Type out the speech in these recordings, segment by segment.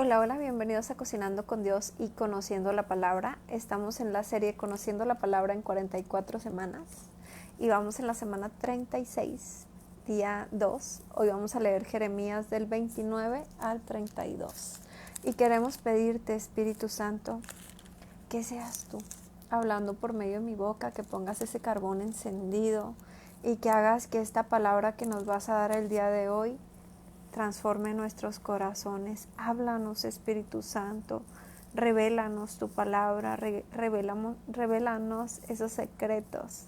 Hola, hola, bienvenidos a Cocinando con Dios y Conociendo la Palabra. Estamos en la serie Conociendo la Palabra en 44 semanas y vamos en la semana 36, día 2. Hoy vamos a leer Jeremías del 29 al 32. Y queremos pedirte, Espíritu Santo, que seas tú hablando por medio de mi boca, que pongas ese carbón encendido y que hagas que esta palabra que nos vas a dar el día de hoy transforme nuestros corazones. Háblanos, Espíritu Santo, revélanos tu palabra, revélanos esos secretos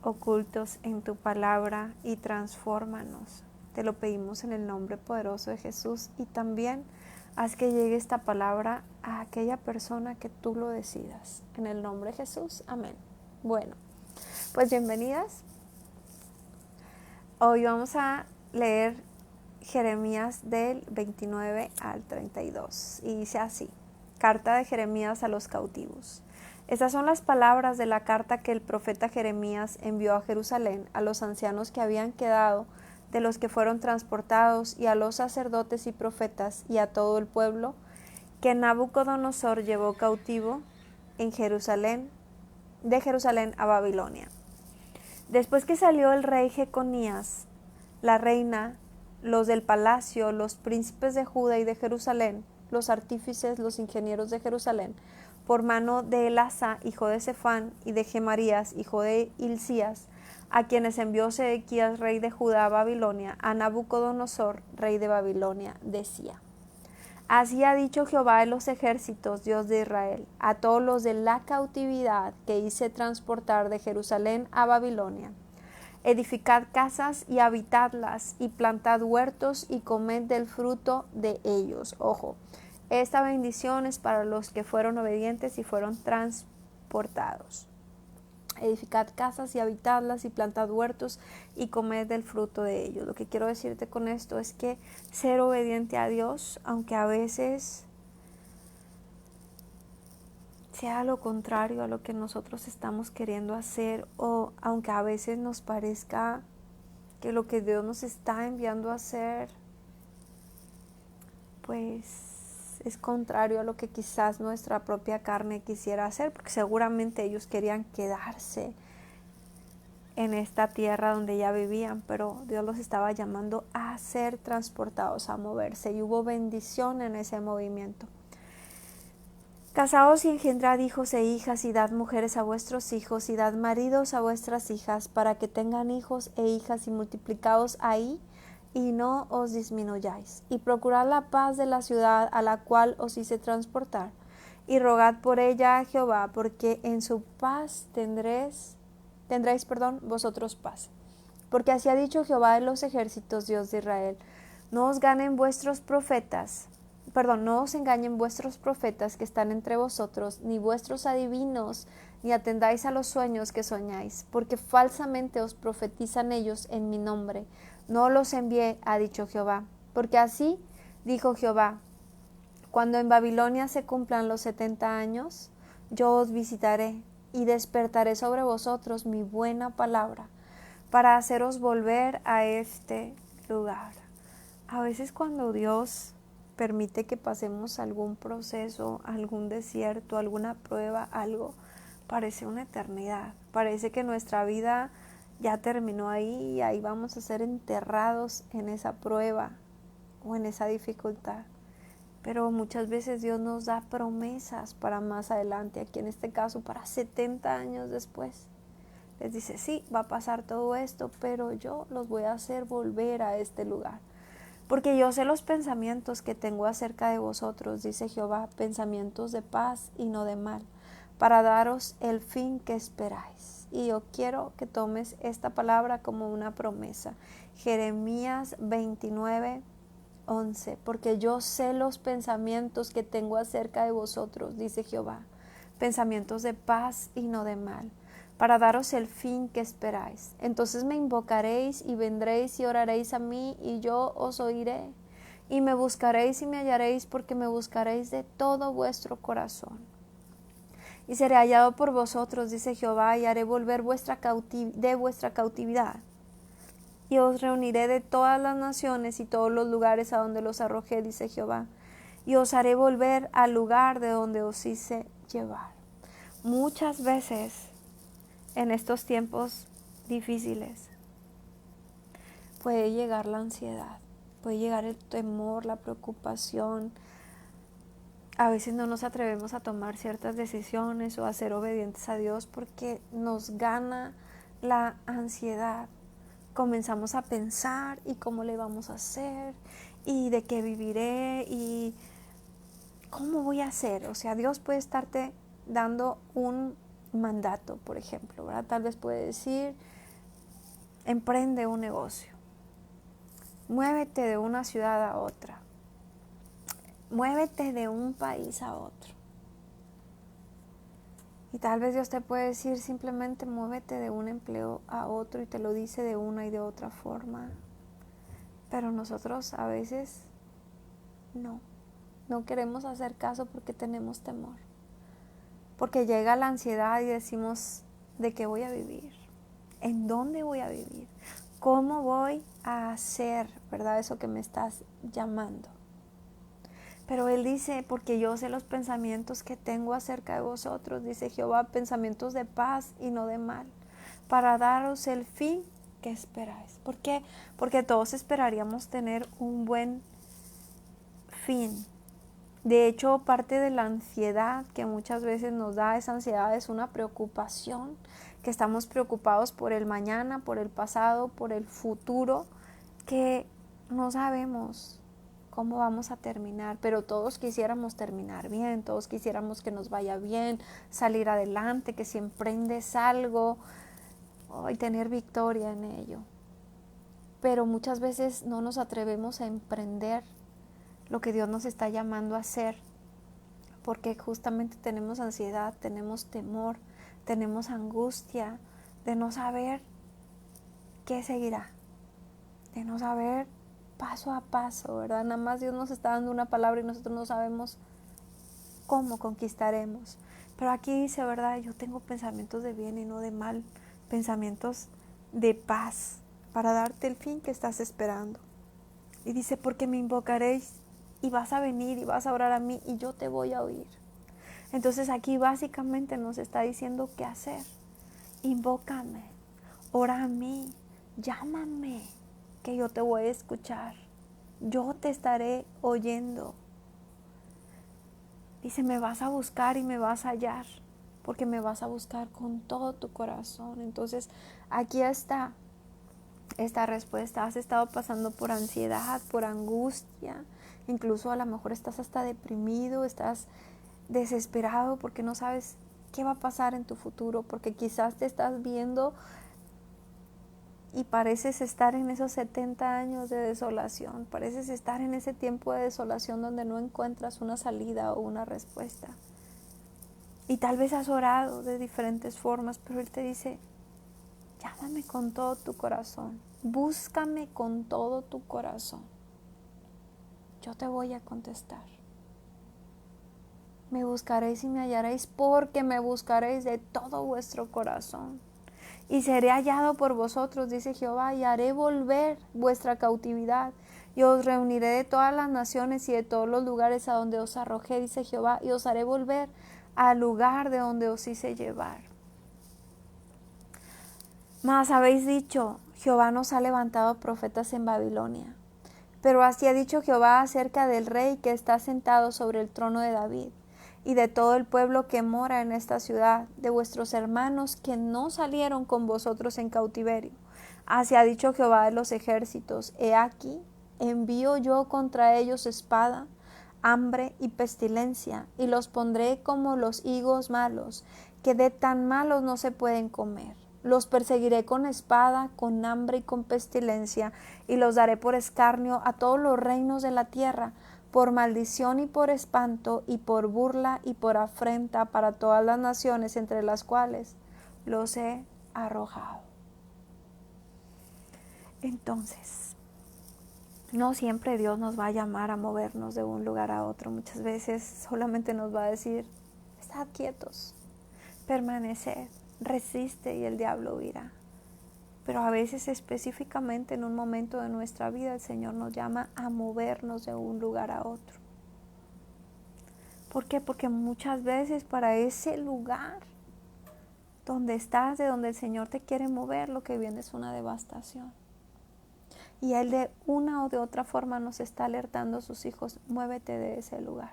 ocultos en tu palabra y transfórmanos. Te lo pedimos en el nombre poderoso de Jesús y también haz que llegue esta palabra a aquella persona que tú lo decidas. En el nombre de Jesús, amén. Bueno, pues bienvenidas. Hoy vamos a leer Jeremías del 29 al 32 y dice así: Carta de Jeremías a los cautivos. Estas son las palabras de la carta que el profeta Jeremías envió a Jerusalén a los ancianos que habían quedado de los que fueron transportados y a los sacerdotes y profetas y a todo el pueblo que Nabucodonosor llevó cautivo en Jerusalén, de Jerusalén a Babilonia. Después que salió el rey Jeconías, la reina, los del palacio, los príncipes de Judá y de Jerusalén, los artífices, los ingenieros de Jerusalén, por mano de Elasa, hijo de Sefán, y de Gemarías, hijo de Hilcías, a quienes envió Sedequías, rey de Judá, a Babilonia, a Nabucodonosor, rey de Babilonia, decía: Así ha dicho Jehová de los ejércitos, Dios de Israel, a todos los de la cautividad que hice transportar de Jerusalén a Babilonia: edificad casas y habitadlas, y plantad huertos y comed del fruto de ellos. Ojo, esta bendición es para los que fueron obedientes y fueron transportados. Edificad casas y habitadlas, y plantad huertos y comed del fruto de ellos. Lo que quiero decirte con esto es que ser obediente a Dios, aunque a veces sea lo contrario a lo que nosotros estamos queriendo hacer, o aunque a veces nos parezca que lo que Dios nos está enviando a hacer pues es contrario a lo que quizás nuestra propia carne quisiera hacer, porque seguramente ellos querían quedarse en esta tierra donde ya vivían, pero Dios los estaba llamando a ser transportados, a moverse, y hubo bendición en ese movimiento. Casaos y engendrad hijos e hijas, y dad mujeres a vuestros hijos, y dad maridos a vuestras hijas, para que tengan hijos e hijas, y multiplicaos ahí, y no os disminuyáis. Y procurad la paz de la ciudad a la cual os hice transportar, y rogad por ella a Jehová, porque en su paz tendréis vosotros paz. Porque así ha dicho Jehová de los ejércitos, Dios de Israel: no os engañen vuestros profetas que están entre vosotros, ni vuestros adivinos, ni atendáis a los sueños que soñáis, porque falsamente os profetizan ellos en mi nombre. No los envié, ha dicho Jehová. Porque así dijo Jehová: cuando en Babilonia se cumplan los 70 años, yo os visitaré, y despertaré sobre vosotros mi buena palabra, para haceros volver a este lugar. A veces cuando Dios permite que pasemos algún proceso, algún desierto, alguna prueba, algo, parece una eternidad. Parece que nuestra vida ya terminó ahí y ahí vamos a ser enterrados en esa prueba o en esa dificultad. Pero muchas veces Dios nos da promesas para más adelante, aquí en este caso para 70 años después. Les dice: sí, va a pasar todo esto, pero yo los voy a hacer volver a este lugar. Porque yo sé los pensamientos que tengo acerca de vosotros, dice Jehová, pensamientos de paz y no de mal, para daros el fin que esperáis. Y yo quiero que tomes esta palabra como una promesa. Jeremías 29, 11. Porque yo sé los pensamientos que tengo acerca de vosotros, dice Jehová, pensamientos de paz y no de mal, para daros el fin que esperáis. Entonces me invocaréis y vendréis y oraréis a mí, y yo os oiré. Y me buscaréis y me hallaréis, porque me buscaréis de todo vuestro corazón. Y seré hallado por vosotros, dice Jehová, y haré volver de vuestra cautividad. Y os reuniré de todas las naciones y todos los lugares a donde los arrojé, dice Jehová. y os haré volver al lugar de donde os hice llevar. Muchas veces en estos tiempos difíciles puede llegar la ansiedad, puede llegar el temor, la preocupación. A veces no nos atrevemos a tomar ciertas decisiones o a ser obedientes a Dios porque nos gana la ansiedad. Comenzamos a pensar y cómo le vamos a hacer y de qué viviré y cómo voy a hacer. O sea, Dios puede estarte dando un mandato, por ejemplo, ¿verdad? Tal vez puede decir, emprende un negocio, muévete de una ciudad a otra, muévete de un país a otro. Y tal vez Dios te puede decir simplemente muévete de un empleo a otro y te lo dice de una y de otra forma. Pero nosotros a veces no queremos hacer caso porque tenemos temor. Porque llega la ansiedad y decimos, ¿de qué voy a vivir? ¿En dónde voy a vivir? ¿Cómo voy a hacer, verdad, eso que me estás llamando? Pero Él dice, porque yo sé los pensamientos que tengo acerca de vosotros, dice Jehová, pensamientos de paz y no de mal, para daros el fin que esperáis. ¿Por qué? Porque todos esperaríamos tener un buen fin. De hecho, parte de la ansiedad que muchas veces nos da, esa ansiedad es una preocupación, que estamos preocupados por el mañana, por el pasado, por el futuro, que no sabemos cómo vamos a terminar, pero todos quisiéramos terminar bien, todos quisiéramos que nos vaya bien, salir adelante, que si emprendes algo, y tener victoria en ello. Pero muchas veces no nos atrevemos a emprender lo que Dios nos está llamando a hacer, porque justamente tenemos ansiedad, tenemos temor, tenemos angustia de no saber qué seguirá, de no saber paso a paso, ¿verdad? Nada más Dios nos está dando una palabra y nosotros no sabemos cómo conquistaremos. Pero aquí dice, ¿verdad? Yo tengo pensamientos de bien y no de mal, pensamientos de paz, para darte el fin que estás esperando. Y dice, porque me invocaréis y vas a venir y vas a orar a mí y yo te voy a oír. Entonces aquí básicamente nos está diciendo qué hacer. Invócame, ora a mí, llámame, que yo te voy a escuchar. Yo te estaré oyendo. Dice, me vas a buscar y me vas a hallar, porque me vas a buscar con todo tu corazón. Entonces aquí está esta respuesta. Has estado pasando por ansiedad, por angustia, incluso a lo mejor estás hasta deprimido, estás desesperado porque no sabes qué va a pasar en tu futuro, porque quizás te estás viendo y pareces estar en esos 70 años de desolación, pareces estar en ese tiempo de desolación donde no encuentras una salida o una respuesta. Y tal vez has orado de diferentes formas, pero Él te dice, llámame con todo tu corazón, búscame con todo tu corazón. Yo te voy a contestar. Me buscaréis y me hallaréis, porque me buscaréis de todo vuestro corazón. Y seré hallado por vosotros, dice Jehová, y haré volver vuestra cautividad. Y os reuniré de todas las naciones y de todos los lugares a donde os arrojé, dice Jehová, y os haré volver al lugar de donde os hice llevar. Mas habéis dicho, Jehová nos ha levantado profetas en Babilonia. Pero así ha dicho Jehová acerca del rey que está sentado sobre el trono de David, y de todo el pueblo que mora en esta ciudad, de vuestros hermanos que no salieron con vosotros en cautiverio. Así ha dicho Jehová de los ejércitos, he aquí, envío yo contra ellos espada, hambre y pestilencia, y los pondré como los higos malos, que de tan malos no se pueden comer. Los perseguiré con espada, con hambre y con pestilencia, y los daré por escarnio a todos los reinos de la tierra, por maldición y por espanto, y por burla y por afrenta para todas las naciones entre las cuales los he arrojado. Entonces, no siempre Dios nos va a llamar a movernos de un lugar a otro. Muchas veces solamente nos va a decir, estad quietos, permaneced, resiste y el diablo huirá. Pero a veces específicamente en un momento de nuestra vida el Señor nos llama a movernos de un lugar a otro. ¿Por qué? Porque muchas veces para ese lugar donde estás, de donde el Señor te quiere mover, lo que viene es una devastación. Y Él de una o de otra forma nos está alertando a sus hijos, muévete de ese lugar.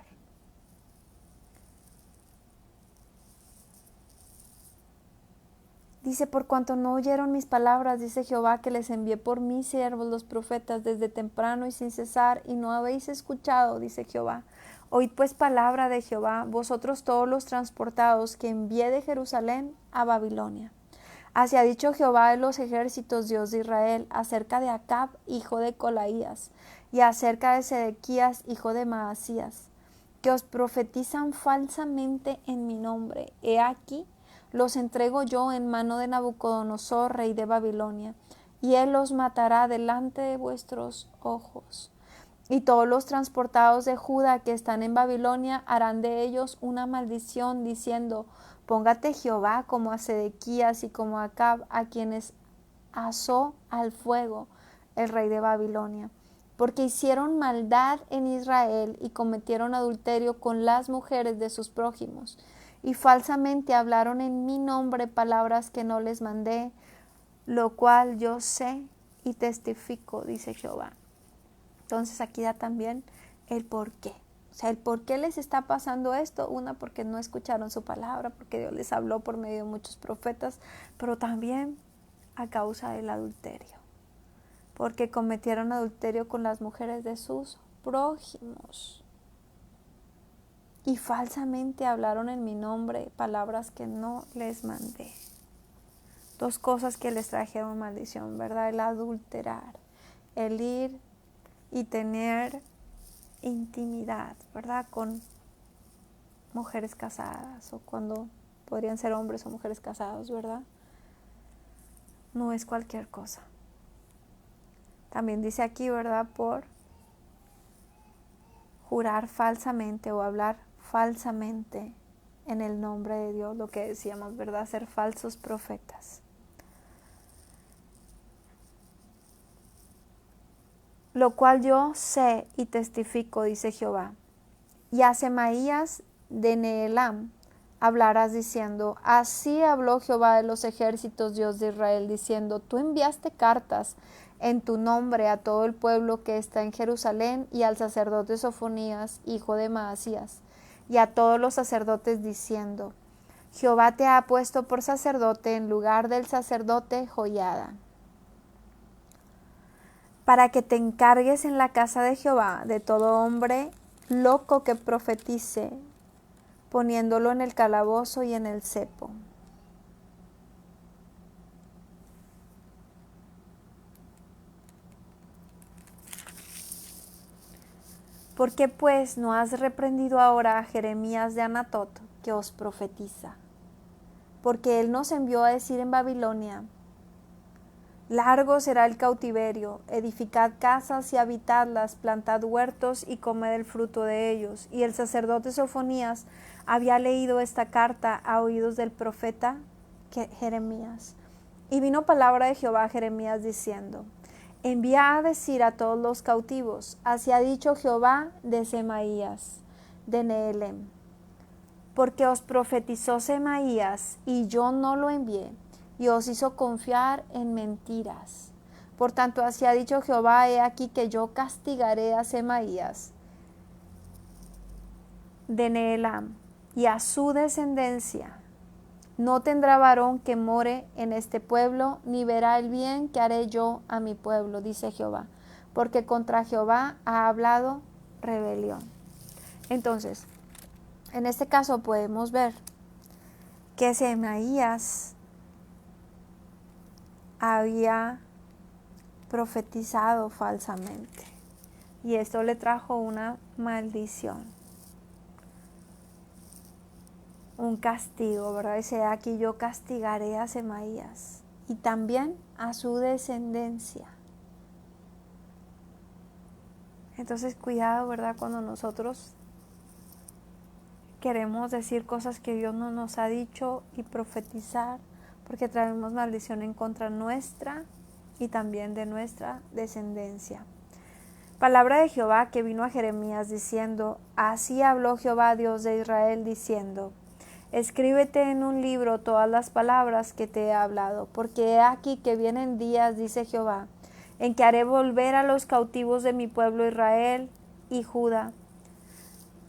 Dice, por cuanto no oyeron mis palabras, dice Jehová, que les envié por mis siervos los profetas desde temprano y sin cesar, y no habéis escuchado, dice Jehová. Oíd pues palabra de Jehová, vosotros todos los transportados que envié de Jerusalén a Babilonia. Así ha dicho Jehová de los ejércitos, Dios de Israel, acerca de Acab, hijo de Colaías, y acerca de Sedequías, hijo de Maasías, que os profetizan falsamente en mi nombre. He aquí, los entrego yo en mano de Nabucodonosor, rey de Babilonia, y él los matará delante de vuestros ojos. Y todos los transportados de Judá que están en Babilonia harán de ellos una maldición, diciendo, póngate Jehová como a Sedequías y como a Acab, a quienes asó al fuego el rey de Babilonia, porque hicieron maldad en Israel y cometieron adulterio con las mujeres de sus prójimos, y falsamente hablaron en mi nombre palabras que no les mandé, lo cual yo sé y testifico, dice Jehová. Entonces aquí da también el por qué. O sea, el por qué les está pasando esto. Una, porque no escucharon su palabra, porque Dios les habló por medio de muchos profetas, pero también a causa del adulterio, porque cometieron adulterio con las mujeres de sus prójimos y falsamente hablaron en mi nombre palabras que no les mandé. Dos cosas que les trajeron maldición, ¿verdad? El adulterar, el ir y tener intimidad, ¿verdad? Con mujeres casadas, o cuando podrían ser hombres o mujeres casados, ¿verdad? No es cualquier cosa. También dice aquí, ¿verdad? Por jurar falsamente o hablar falsamente en el nombre de Dios, lo que decíamos, ¿verdad? Ser falsos profetas. Lo cual yo sé y testifico, dice Jehová. Y a Semaías de Nehelam hablarás diciendo, así habló Jehová de los ejércitos, Dios de Israel, diciendo, tú enviaste cartas en tu nombre a todo el pueblo que está en Jerusalén y al sacerdote Sofonías, hijo de Maasías, y a todos los sacerdotes diciendo, Jehová te ha puesto por sacerdote en lugar del sacerdote Joiada, para que te encargues en la casa de Jehová de todo hombre loco que profetice, poniéndolo en el calabozo y en el cepo. ¿Por qué pues no has reprendido ahora a Jeremías de Anatot, que os profetiza? Porque él nos envió a decir en Babilonia, largo será el cautiverio, edificad casas y habitadlas, plantad huertos y comed el fruto de ellos. Y el sacerdote Sofonías había leído esta carta a oídos del profeta Jeremías. Y vino palabra de Jehová a Jeremías diciendo, envía a decir a todos los cautivos, así ha dicho Jehová de Semaías, de Nehelem, porque os profetizó Semaías y yo no lo envié, y os hizo confiar en mentiras. Por tanto, así ha dicho Jehová, he aquí que yo castigaré a Semaías de Nehelam y a su descendencia. No tendrá varón que more en este pueblo, ni verá el bien que haré yo a mi pueblo, dice Jehová, porque contra Jehová ha hablado rebelión. Entonces, en este caso podemos ver que Semaías había profetizado falsamente y esto le trajo una maldición, un castigo, ¿verdad? Dice, aquí yo castigaré a Semaías y también a su descendencia. Entonces cuidado, ¿verdad? Cuando nosotros queremos decir cosas que Dios no nos ha dicho y profetizar, porque traemos maldición en contra nuestra y también de nuestra descendencia. Palabra de Jehová que vino a Jeremías diciendo: Así habló Jehová, Dios de Israel, diciendo: Escríbete en un libro todas las palabras que te he hablado, porque he aquí que vienen días, dice Jehová, en que haré volver a los cautivos de mi pueblo Israel y Judá,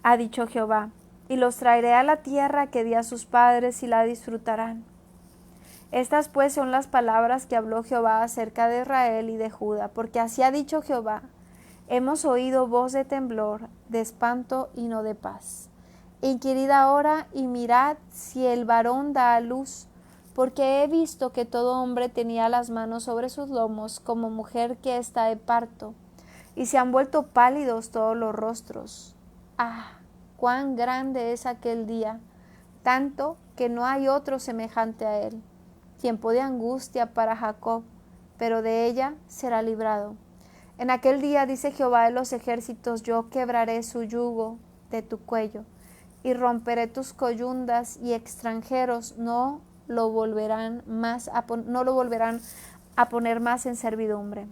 ha dicho Jehová, y los traeré a la tierra que di a sus padres y la disfrutarán. Estas pues son las palabras que habló Jehová acerca de Israel y de Judá, porque así ha dicho Jehová: Hemos oído voz de temblor, de espanto y no de paz. Inquirid ahora y mirad si el varón da a luz, porque he visto que todo hombre tenía las manos sobre sus lomos, como mujer que está de parto, y se han vuelto pálidos todos los rostros. ¡Ah! ¡Cuán grande es aquel día! Tanto que no hay otro semejante a él. Tiempo de angustia para Jacob, pero de ella será librado. En aquel día, dice Jehová de los ejércitos, yo quebraré su yugo de tu cuello y romperé tus coyundas, y extranjeros no lo volverán a poner más en servidumbre,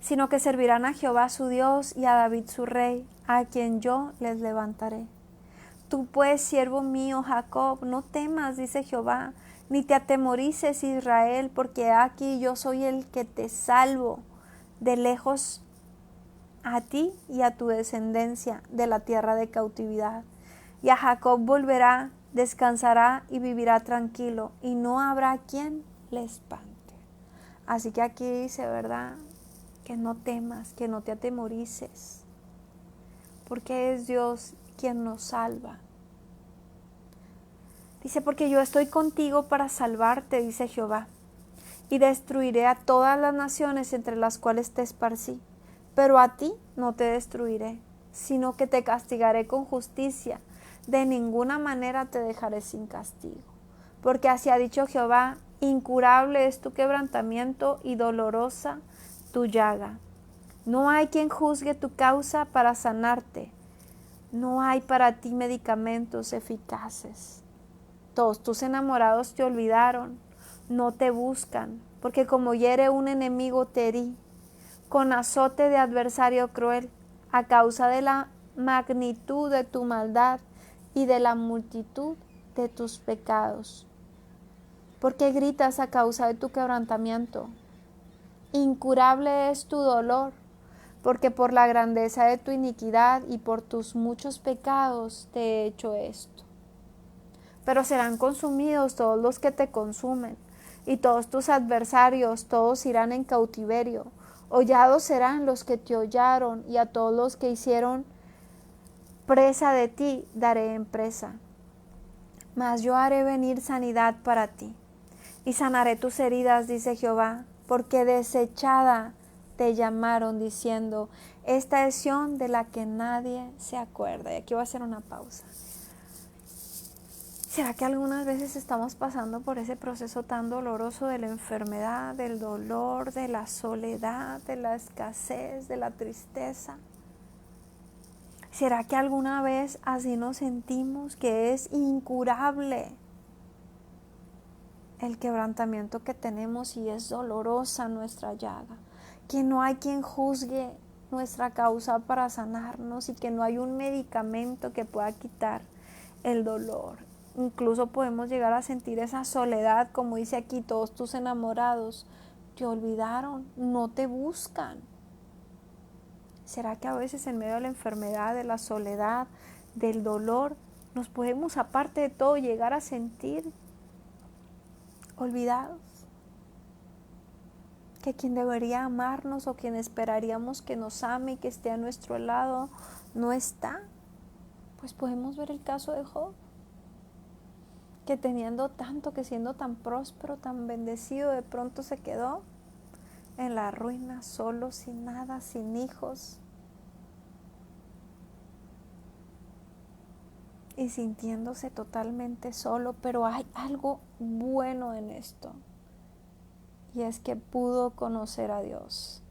sino que servirán a Jehová su Dios y a David su rey, a quien yo les levantaré. Tú pues, siervo mío Jacob, no temas, dice Jehová, ni te atemorices, Israel, porque aquí yo soy el que te salvo de lejos, a ti y a tu descendencia de la tierra de cautividad. Y a Jacob volverá, descansará y vivirá tranquilo, y no habrá quien le espante. Así que aquí dice, ¿verdad?, que no temas, que no te atemorices, porque es Dios quien nos salva. Dice, porque yo estoy contigo para salvarte, dice Jehová, y destruiré a todas las naciones entre las cuales te esparcí, pero a ti no te destruiré, sino que te castigaré con justicia, de ninguna manera te dejaré sin castigo. Porque así ha dicho Jehová: incurable es tu quebrantamiento y dolorosa tu llaga. No hay quien juzgue tu causa para sanarte, no hay para ti medicamentos eficaces. Todos tus enamorados te olvidaron, no te buscan, porque como hiere un enemigo te herí, con azote de adversario cruel, a causa de la magnitud de tu maldad y de la multitud de tus pecados. ¿Por qué gritas a causa de tu quebrantamiento? Incurable es tu dolor, porque por la grandeza de tu iniquidad y por tus muchos pecados te he hecho esto. Pero serán consumidos todos los que te consumen, y todos tus adversarios, todos irán en cautiverio. Hollados serán los que te hollaron, y a todos los que hicieron presa de ti daré en presa. Mas yo haré venir sanidad para ti, y sanaré tus heridas, dice Jehová, porque desechada te llamaron, diciendo: esta es Sión de la que nadie se acuerda. Y aquí voy a hacer una pausa. ¿Será que algunas veces estamos pasando por ese proceso tan doloroso de la enfermedad, del dolor, de la soledad, de la escasez, de la tristeza? ¿Será que alguna vez así nos sentimos, que es incurable el quebrantamiento que tenemos y es dolorosa nuestra llaga? Que no hay quien juzgue nuestra causa para sanarnos y que no hay un medicamento que pueda quitar el dolor. Incluso podemos llegar a sentir esa soledad, como dice aquí: todos tus enamorados te olvidaron, no te buscan. ¿Será que a veces en medio de la enfermedad, de la soledad, del dolor, nos podemos, aparte de todo, llegar a sentir olvidados? Que quien debería amarnos o quien esperaríamos que nos ame y que esté a nuestro lado no está. Pues podemos ver el caso de Job, que teniendo tanto, que siendo tan próspero, tan bendecido, de pronto se quedó en la ruina, solo, sin nada, sin hijos, y sintiéndose totalmente solo. Pero hay algo bueno en esto, y es que pudo conocer a Dios,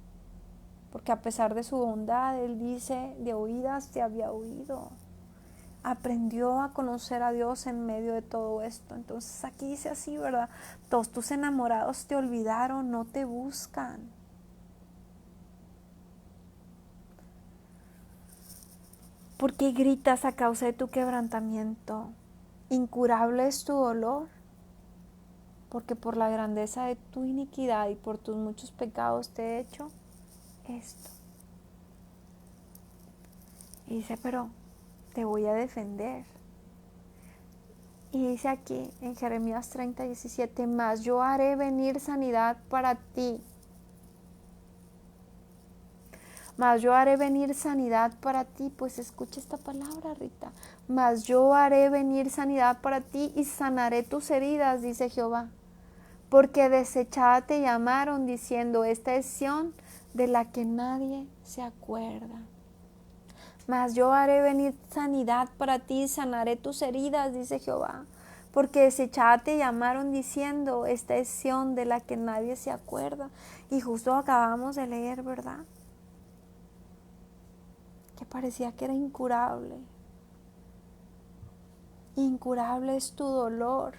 porque a pesar de su bondad, él dice: de oídas te había oído. Aprendió a conocer a Dios en medio de todo esto. Entonces aquí dice así, ¿verdad? Todos tus enamorados te olvidaron, no te buscan. ¿Por qué gritas a causa de tu quebrantamiento? Incurable es tu dolor, porque por la grandeza de tu iniquidad y por tus muchos pecados te he hecho esto. Y dice, pero te voy a defender. Y dice aquí en Jeremías 30:17, mas yo haré venir sanidad para ti. Mas yo haré venir sanidad para ti. Pues escucha esta palabra, Rita. Mas yo haré venir sanidad para ti y sanaré tus heridas, dice Jehová. Porque desechada te llamaron diciendo, esta es Sión de la que nadie se acuerda. Mas yo haré venir sanidad para ti y sanaré tus heridas, dice Jehová. Porque desechada te llamaron diciendo, esta es Sión de la que nadie se acuerda. Y justo acabamos de leer, ¿verdad? Que parecía que era incurable. Incurable es tu dolor.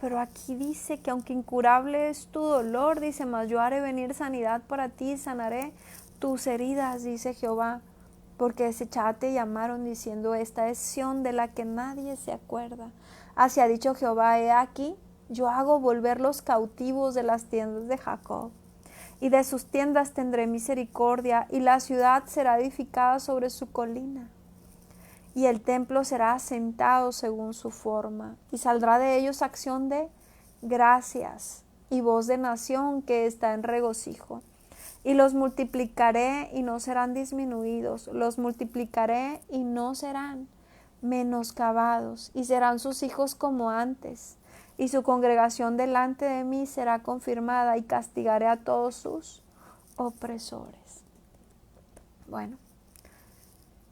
Pero aquí dice que aunque incurable es tu dolor, dice, mas yo haré venir sanidad para ti y sanaré tus heridas, dice Jehová. Porque desechada te llamaron diciendo, esta es Sión de la que nadie se acuerda. Así ha dicho Jehová, he aquí, yo hago volver los cautivos de las tiendas de Jacob. Y de sus tiendas tendré misericordia, y la ciudad será edificada sobre su colina. Y el templo será asentado según su forma, y saldrá de ellos acción de gracias, y voz de nación que está en regocijo. Y los multiplicaré y no serán disminuidos, los multiplicaré y no serán menoscabados, y serán sus hijos como antes, y su congregación delante de mí será confirmada, y castigaré a todos sus opresores. Bueno,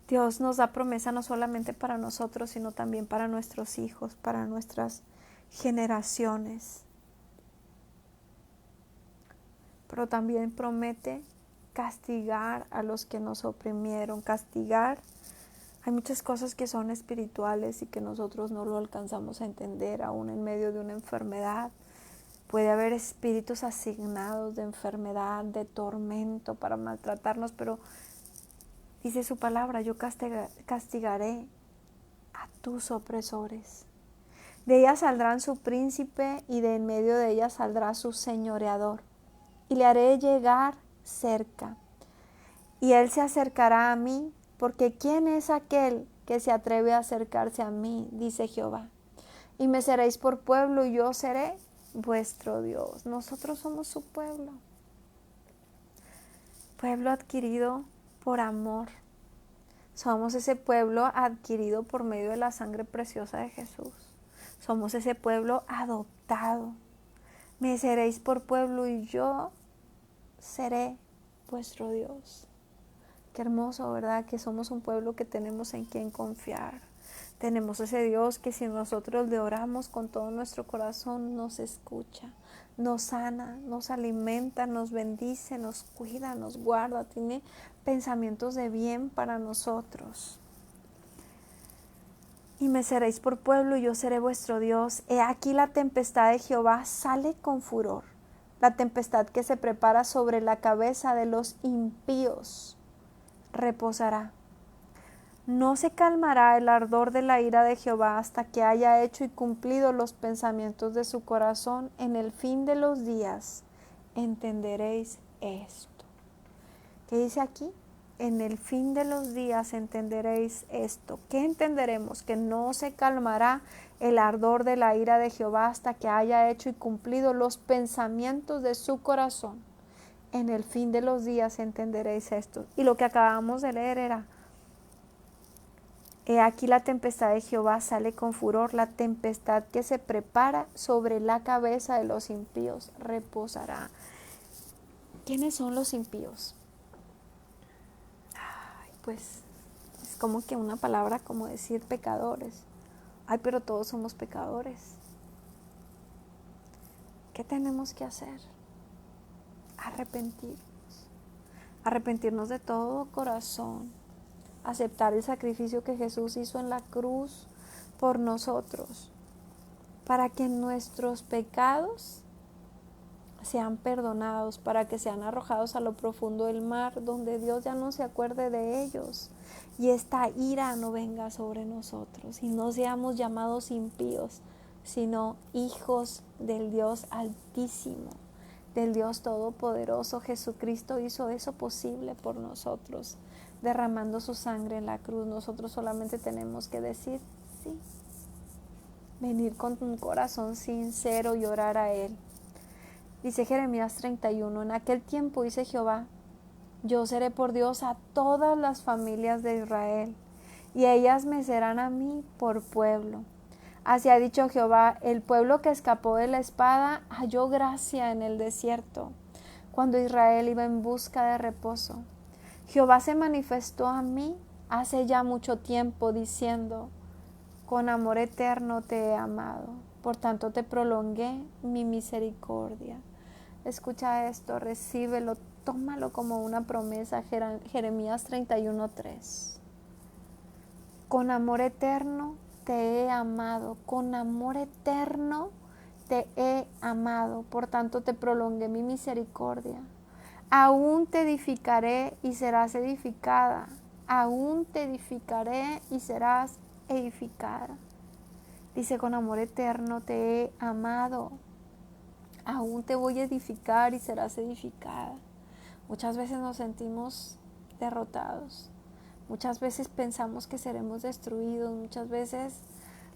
Dios nos da promesa no solamente para nosotros, sino también para nuestros hijos, para nuestras generaciones. Pero también promete castigar a los que nos oprimieron, castigar. Hay muchas cosas que son espirituales y que nosotros no lo alcanzamos a entender, aún en medio de una enfermedad. Puede haber espíritus asignados de enfermedad, de tormento para maltratarnos, pero dice su palabra, yo castigaré a tus opresores. De ella saldrán su príncipe y de en medio de ella saldrá su señoreador. Y le haré llegar cerca, y él se acercará a mí, porque ¿quién es aquel que se atreve a acercarse a mí? Dice Jehová. Y me seréis por pueblo, y yo seré vuestro Dios. Nosotros somos su pueblo, pueblo adquirido por amor. Somos ese pueblo adquirido por medio de la sangre preciosa de Jesús. Somos ese pueblo adoptado. Me seréis por pueblo y yo seré vuestro Dios. Qué hermoso, ¿verdad? Que somos un pueblo que tenemos en quien confiar. Tenemos ese Dios que si nosotros le oramos con todo nuestro corazón, nos escucha, nos sana, nos alimenta, nos bendice, nos cuida, nos guarda. Tiene pensamientos de bien para nosotros. Y me seréis por pueblo y yo seré vuestro Dios. He aquí la tempestad de Jehová sale con furor, la tempestad que se prepara sobre la cabeza de los impíos reposará. No se calmará el ardor de la ira de Jehová hasta que haya hecho y cumplido los pensamientos de su corazón. En el fin de los días entenderéis esto. ¿Qué dice aquí? En el fin de los días entenderéis esto. ¿Qué entenderemos? Que no se calmará el ardor de la ira de Jehová hasta que haya hecho y cumplido los pensamientos de su corazón. En el fin de los días entenderéis esto. Y lo que acabamos de leer era, he aquí la tempestad de Jehová sale con furor, la tempestad que se prepara sobre la cabeza de los impíos reposará. ¿Quiénes son los impíos? Pues es como que una palabra como decir pecadores. Ay, pero todos somos pecadores. ¿Qué tenemos que hacer? Arrepentirnos de todo corazón, aceptar el sacrificio que Jesús hizo en la cruz por nosotros, para que nuestros pecados sean perdonados, para que sean arrojados a lo profundo del mar, donde Dios ya no se acuerde de ellos y esta ira no venga sobre nosotros y no seamos llamados impíos, sino hijos del Dios Altísimo, del Dios Todopoderoso. Jesucristo hizo eso posible por nosotros, derramando su sangre en la cruz. Nosotros solamente tenemos que decir sí, venir con un corazón sincero y orar a Él. Dice Jeremías 31, en aquel tiempo dice Jehová, yo seré por Dios a todas las familias de Israel, y ellas me serán a mí por pueblo. Así ha dicho Jehová, el pueblo que escapó de la espada halló gracia en el desierto, cuando Israel iba en busca de reposo. Jehová se manifestó a mí hace ya mucho tiempo, diciendo, con amor eterno te he amado, por tanto te prolongué mi misericordia. Escucha esto, recíbelo, tómalo como una promesa. Jeremías 31:3. Con amor eterno te he amado, con amor eterno te he amado, por tanto te prolongué mi misericordia. Aún te edificaré y serás edificada, aún te edificaré y serás edificada. Dice, con amor eterno te he amado, aún te voy a edificar y serás edificada. Muchas veces nos sentimos derrotados, muchas veces pensamos que seremos destruidos, muchas veces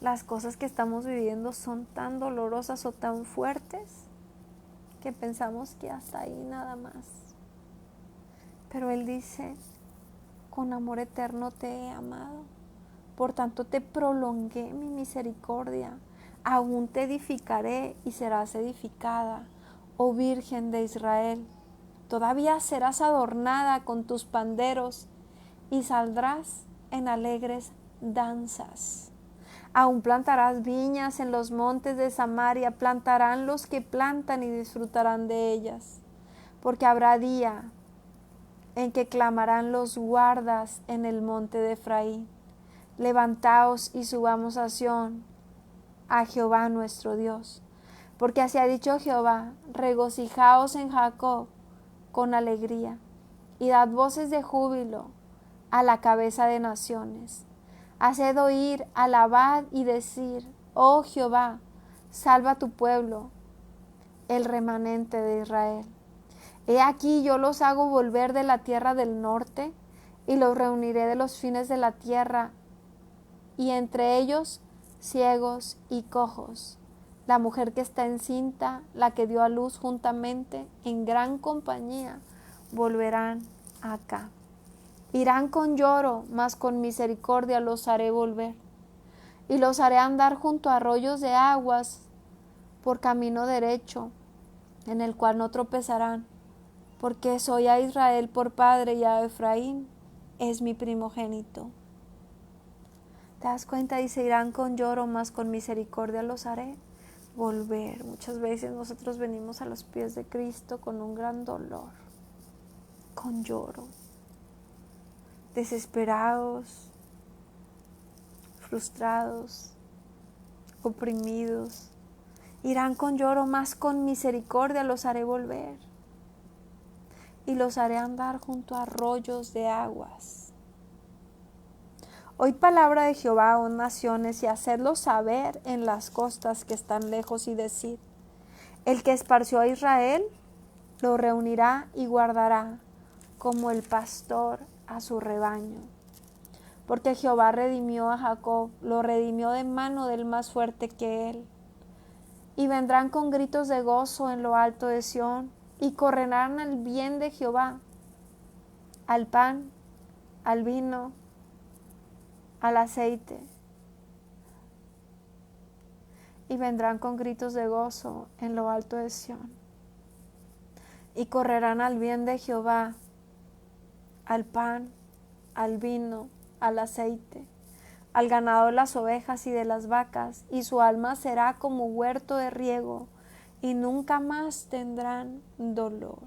las cosas que estamos viviendo son tan dolorosas o tan fuertes que pensamos que hasta ahí nada más. Pero Él dice, con amor eterno te he amado, por tanto te prolongué mi misericordia, aún te edificaré y serás edificada, oh Virgen de Israel. Todavía serás adornada con tus panderos y saldrás en alegres danzas. Aún plantarás viñas en los montes de Samaria, plantarán los que plantan y disfrutarán de ellas, porque habrá día en que clamarán los guardas en el monte de Efraín. Levantaos y subamos a Sión, a Jehová nuestro Dios. Porque así ha dicho Jehová, regocijaos en Jacob con alegría, y dad voces de júbilo a la cabeza de naciones. Haced oír, alabad y decir, oh Jehová, salva a tu pueblo, el remanente de Israel. He aquí yo los hago volver de la tierra del norte, y los reuniré de los fines de la tierra, y entre ellos ciegos y cojos, la mujer que está encinta, la que dio a luz juntamente, en gran compañía, volverán acá. Irán con lloro, mas con misericordia los haré volver, y los haré andar junto a arroyos de aguas, por camino derecho, en el cual no tropezarán, porque soy a Israel por padre y a Efraín es mi primogénito. ¿Te das cuenta? Dice, irán con lloro, mas con misericordia los haré volver. Muchas veces nosotros venimos a los pies de Cristo con un gran dolor, con lloro, desesperados, frustrados, oprimidos. Irán con lloro, mas con misericordia los haré volver, y los haré andar junto a arroyos de aguas. Oíd palabra de Jehová, oh naciones, y hacedlo saber en las costas que están lejos, y decid, el que esparció a Israel lo reunirá y guardará, como el pastor a su rebaño. Porque Jehová redimió a Jacob, lo redimió de mano del más fuerte que él. Y vendrán con gritos de gozo en lo alto de Sión, y correrán al bien de Jehová, al pan, al vino, al aceite. Y vendrán con gritos de gozo en lo alto de Sión, y correrán al bien de Jehová, al pan, al vino, al aceite, al ganado de las ovejas y de las vacas, y su alma será como huerto de riego, y nunca más tendrán dolor.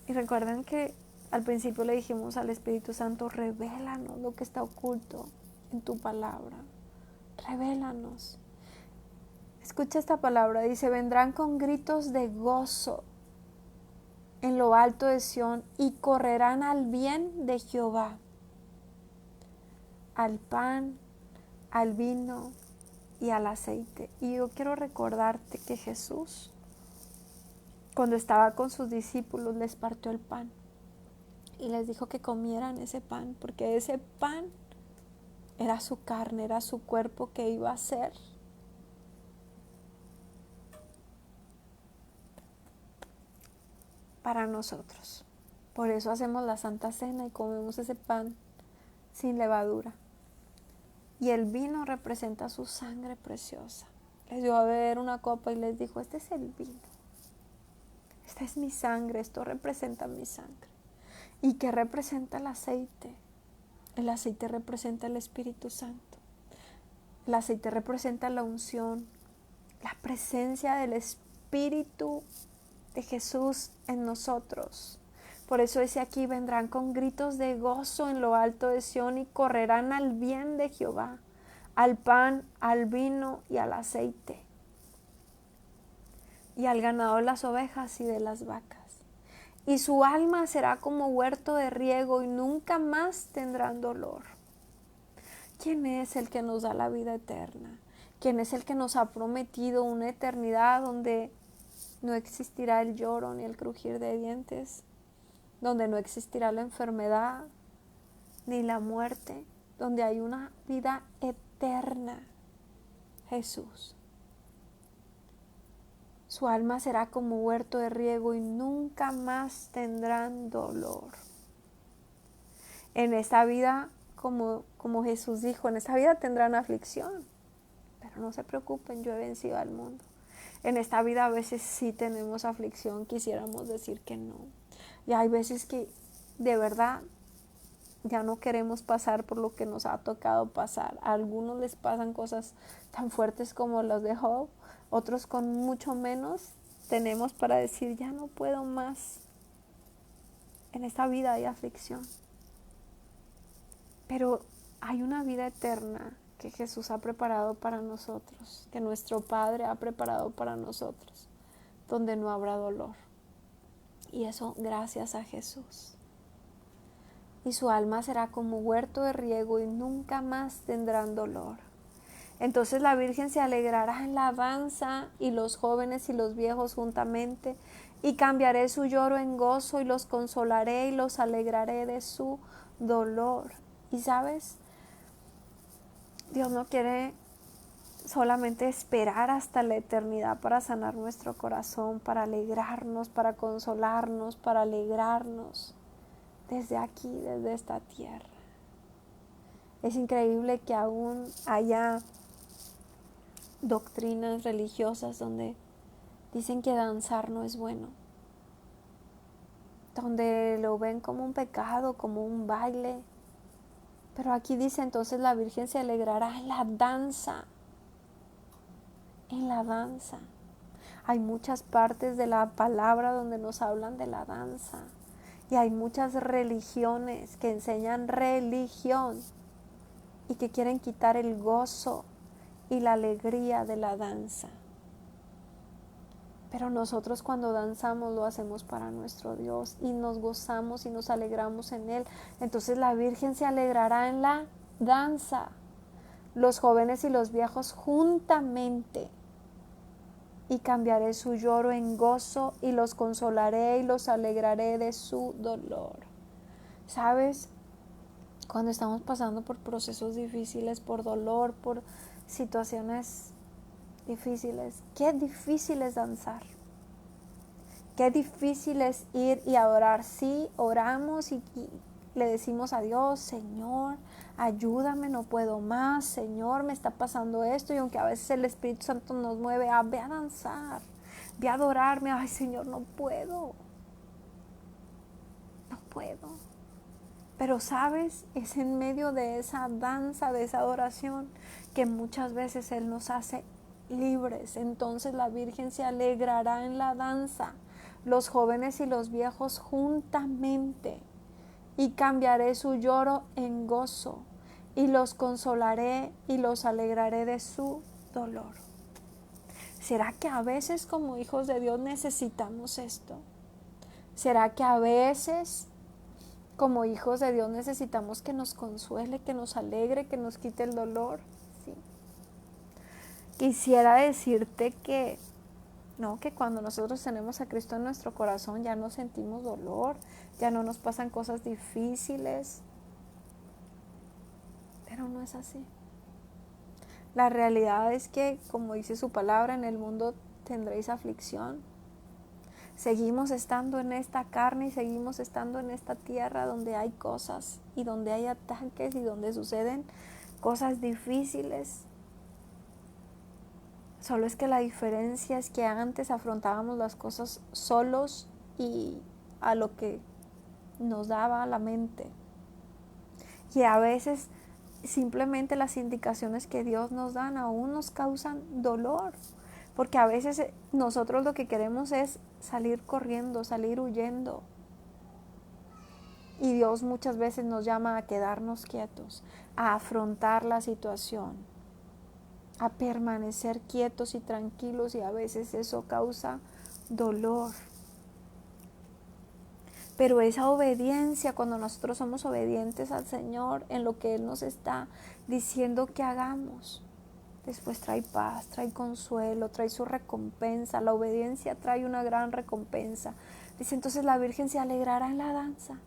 Y recuerden que al principio le dijimos al Espíritu Santo, revélanos lo que está oculto en tu palabra, revélanos. Escucha esta palabra, dice, vendrán con gritos de gozo en lo alto de Sión y correrán al bien de Jehová, al pan, al vino y al aceite. Y yo quiero recordarte que Jesús, cuando estaba con sus discípulos, les partió el pan y les dijo que comieran ese pan, porque ese pan era su carne, era su cuerpo que iba a ser para nosotros. Por eso hacemos la Santa Cena y comemos ese pan sin levadura. Y el vino representa su sangre preciosa. Les dio a beber una copa y les dijo, este es el vino. Esta es mi sangre, esto representa mi sangre. ¿Y qué representa el aceite? El aceite representa el Espíritu Santo. El aceite representa la unción, la presencia del Espíritu de Jesús en nosotros. Por eso dice aquí, vendrán con gritos de gozo en lo alto de Sión y correrán al bien de Jehová, al pan, al vino y al aceite, y al ganado de las ovejas y de las vacas. Y su alma será como huerto de riego y nunca más tendrán dolor. ¿Quién es el que nos da la vida eterna? ¿Quién es el que nos ha prometido una eternidad donde no existirá el lloro ni el crujir de dientes, donde no existirá la enfermedad ni la muerte, donde hay una vida eterna? Jesús. Su alma será como huerto de riego y nunca más tendrán dolor. En esta vida, como Jesús dijo, en esta vida tendrán aflicción, pero no se preocupen, yo he vencido al mundo. En esta vida a veces sí tenemos aflicción, quisiéramos decir que no. Y hay veces que de verdad ya no queremos pasar por lo que nos ha tocado pasar. A algunos les pasan cosas tan fuertes como las de Job, otros con mucho menos tenemos para decir, ya no puedo más. En esta vida hay aflicción. Pero hay una vida eterna que Jesús ha preparado para nosotros, que nuestro Padre ha preparado para nosotros, donde no habrá dolor. Y eso gracias a Jesús. Y su alma será como huerto de riego y nunca más tendrán dolor. Entonces la Virgen se alegrará en la danza y los jóvenes y los viejos juntamente, y cambiaré su lloro en gozo y los consolaré y los alegraré de su dolor. Y sabes, Dios no quiere solamente esperar hasta la eternidad para sanar nuestro corazón, para alegrarnos, para consolarnos, para alegrarnos desde aquí, desde esta tierra. Es increíble que aún haya doctrinas religiosas donde dicen que danzar no es bueno, donde lo ven como un pecado, como un baile. Pero aquí dice, entonces la Virgen se alegrará en la danza. En la danza. Hay muchas partes de la palabra donde nos hablan de la danza. Y hay muchas religiones que enseñan religión y que quieren quitar el gozo y la alegría de la danza. Pero nosotros cuando danzamos lo hacemos para nuestro Dios y nos gozamos y nos alegramos en Él. Entonces la Virgen se alegrará en la danza, los jóvenes y los viejos juntamente, y cambiaré su lloro en gozo y los consolaré y los alegraré de su dolor. ¿Sabes? Cuando estamos pasando por procesos difíciles, por dolor, por situaciones difíciles, qué difícil es danzar. Qué difícil es ir y adorar. Sí, oramos y le decimos a Dios, Señor, ayúdame, no puedo más, Señor, me está pasando esto. Y aunque a veces el Espíritu Santo nos mueve, ve a danzar, ve a adorarme. Ay, Señor, no puedo. No puedo. Pero sabes, es en medio de esa danza, de esa adoración, que muchas veces Él nos hace libres. Entonces la Virgen se alegrará en la danza, los jóvenes y los viejos juntamente, y cambiaré su lloro en gozo, y los consolaré y los alegraré de su dolor. ¿Será que a veces como hijos de Dios necesitamos esto? ¿Será que a veces como hijos de Dios necesitamos que nos consuele, que nos alegre, que nos quite el dolor? Sí. Quisiera decirte que no, que cuando nosotros tenemos a Cristo en nuestro corazón ya no sentimos dolor, ya no nos pasan cosas difíciles, pero no es así. La realidad es que, como dice su palabra, en el mundo tendréis aflicción. Seguimos estando en esta carne y seguimos estando en esta tierra donde hay cosas y donde hay ataques y donde suceden cosas difíciles. Solo es que la diferencia es que antes afrontábamos las cosas solos y a lo que nos daba la mente. Y a veces simplemente las indicaciones que Dios nos dan aún nos causan dolor. Porque a veces nosotros lo que queremos es salir corriendo, salir huyendo. Y Dios muchas veces nos llama a quedarnos quietos, a afrontar la situación, a permanecer quietos y tranquilos, y a veces eso causa dolor. Pero esa obediencia, cuando nosotros somos obedientes al Señor en lo que Él nos está diciendo que hagamos, después trae paz, trae consuelo, trae su recompensa. La obediencia trae una gran recompensa. Dice, entonces la Virgen se alegrará en la danza.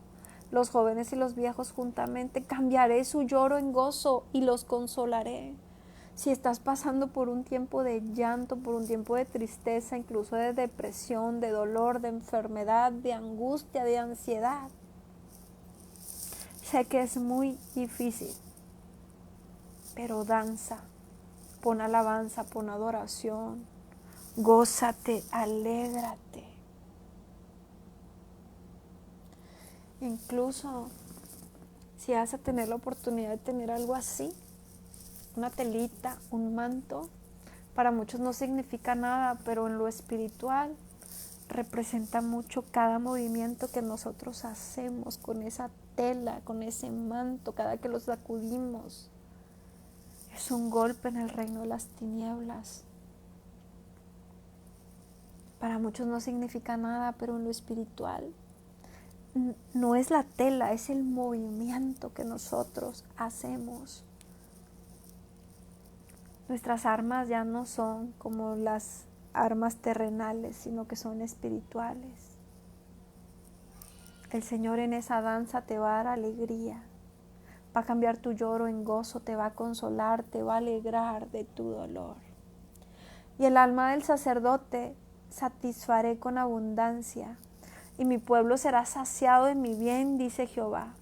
Los jóvenes y los viejos juntamente, cambiaré su lloro en gozo y los consolaré. Si estás pasando por un tiempo de llanto, por un tiempo de tristeza, incluso de depresión, de dolor, de enfermedad, de angustia, de ansiedad, sé que es muy difícil, pero danza, pon alabanza, pon adoración, gózate, alégrate. Incluso si vas a tener la oportunidad de tener algo así, una telita, un manto, para muchos no significa nada, pero en lo espiritual representa mucho cada movimiento que nosotros hacemos con esa tela, con ese manto, cada que lo sacudimos. Es un golpe en el reino de las tinieblas. Para muchos no significa nada, pero en lo espiritual no es la tela, es el movimiento que nosotros hacemos. Nuestras armas ya no son como las armas terrenales, sino que son espirituales. El Señor en esa danza te va a dar alegría, va a cambiar tu lloro en gozo, te va a consolar, te va a alegrar de tu dolor. Y el alma del sacerdote satisfaré con abundancia, y mi pueblo será saciado en mi bien, dice Jehová.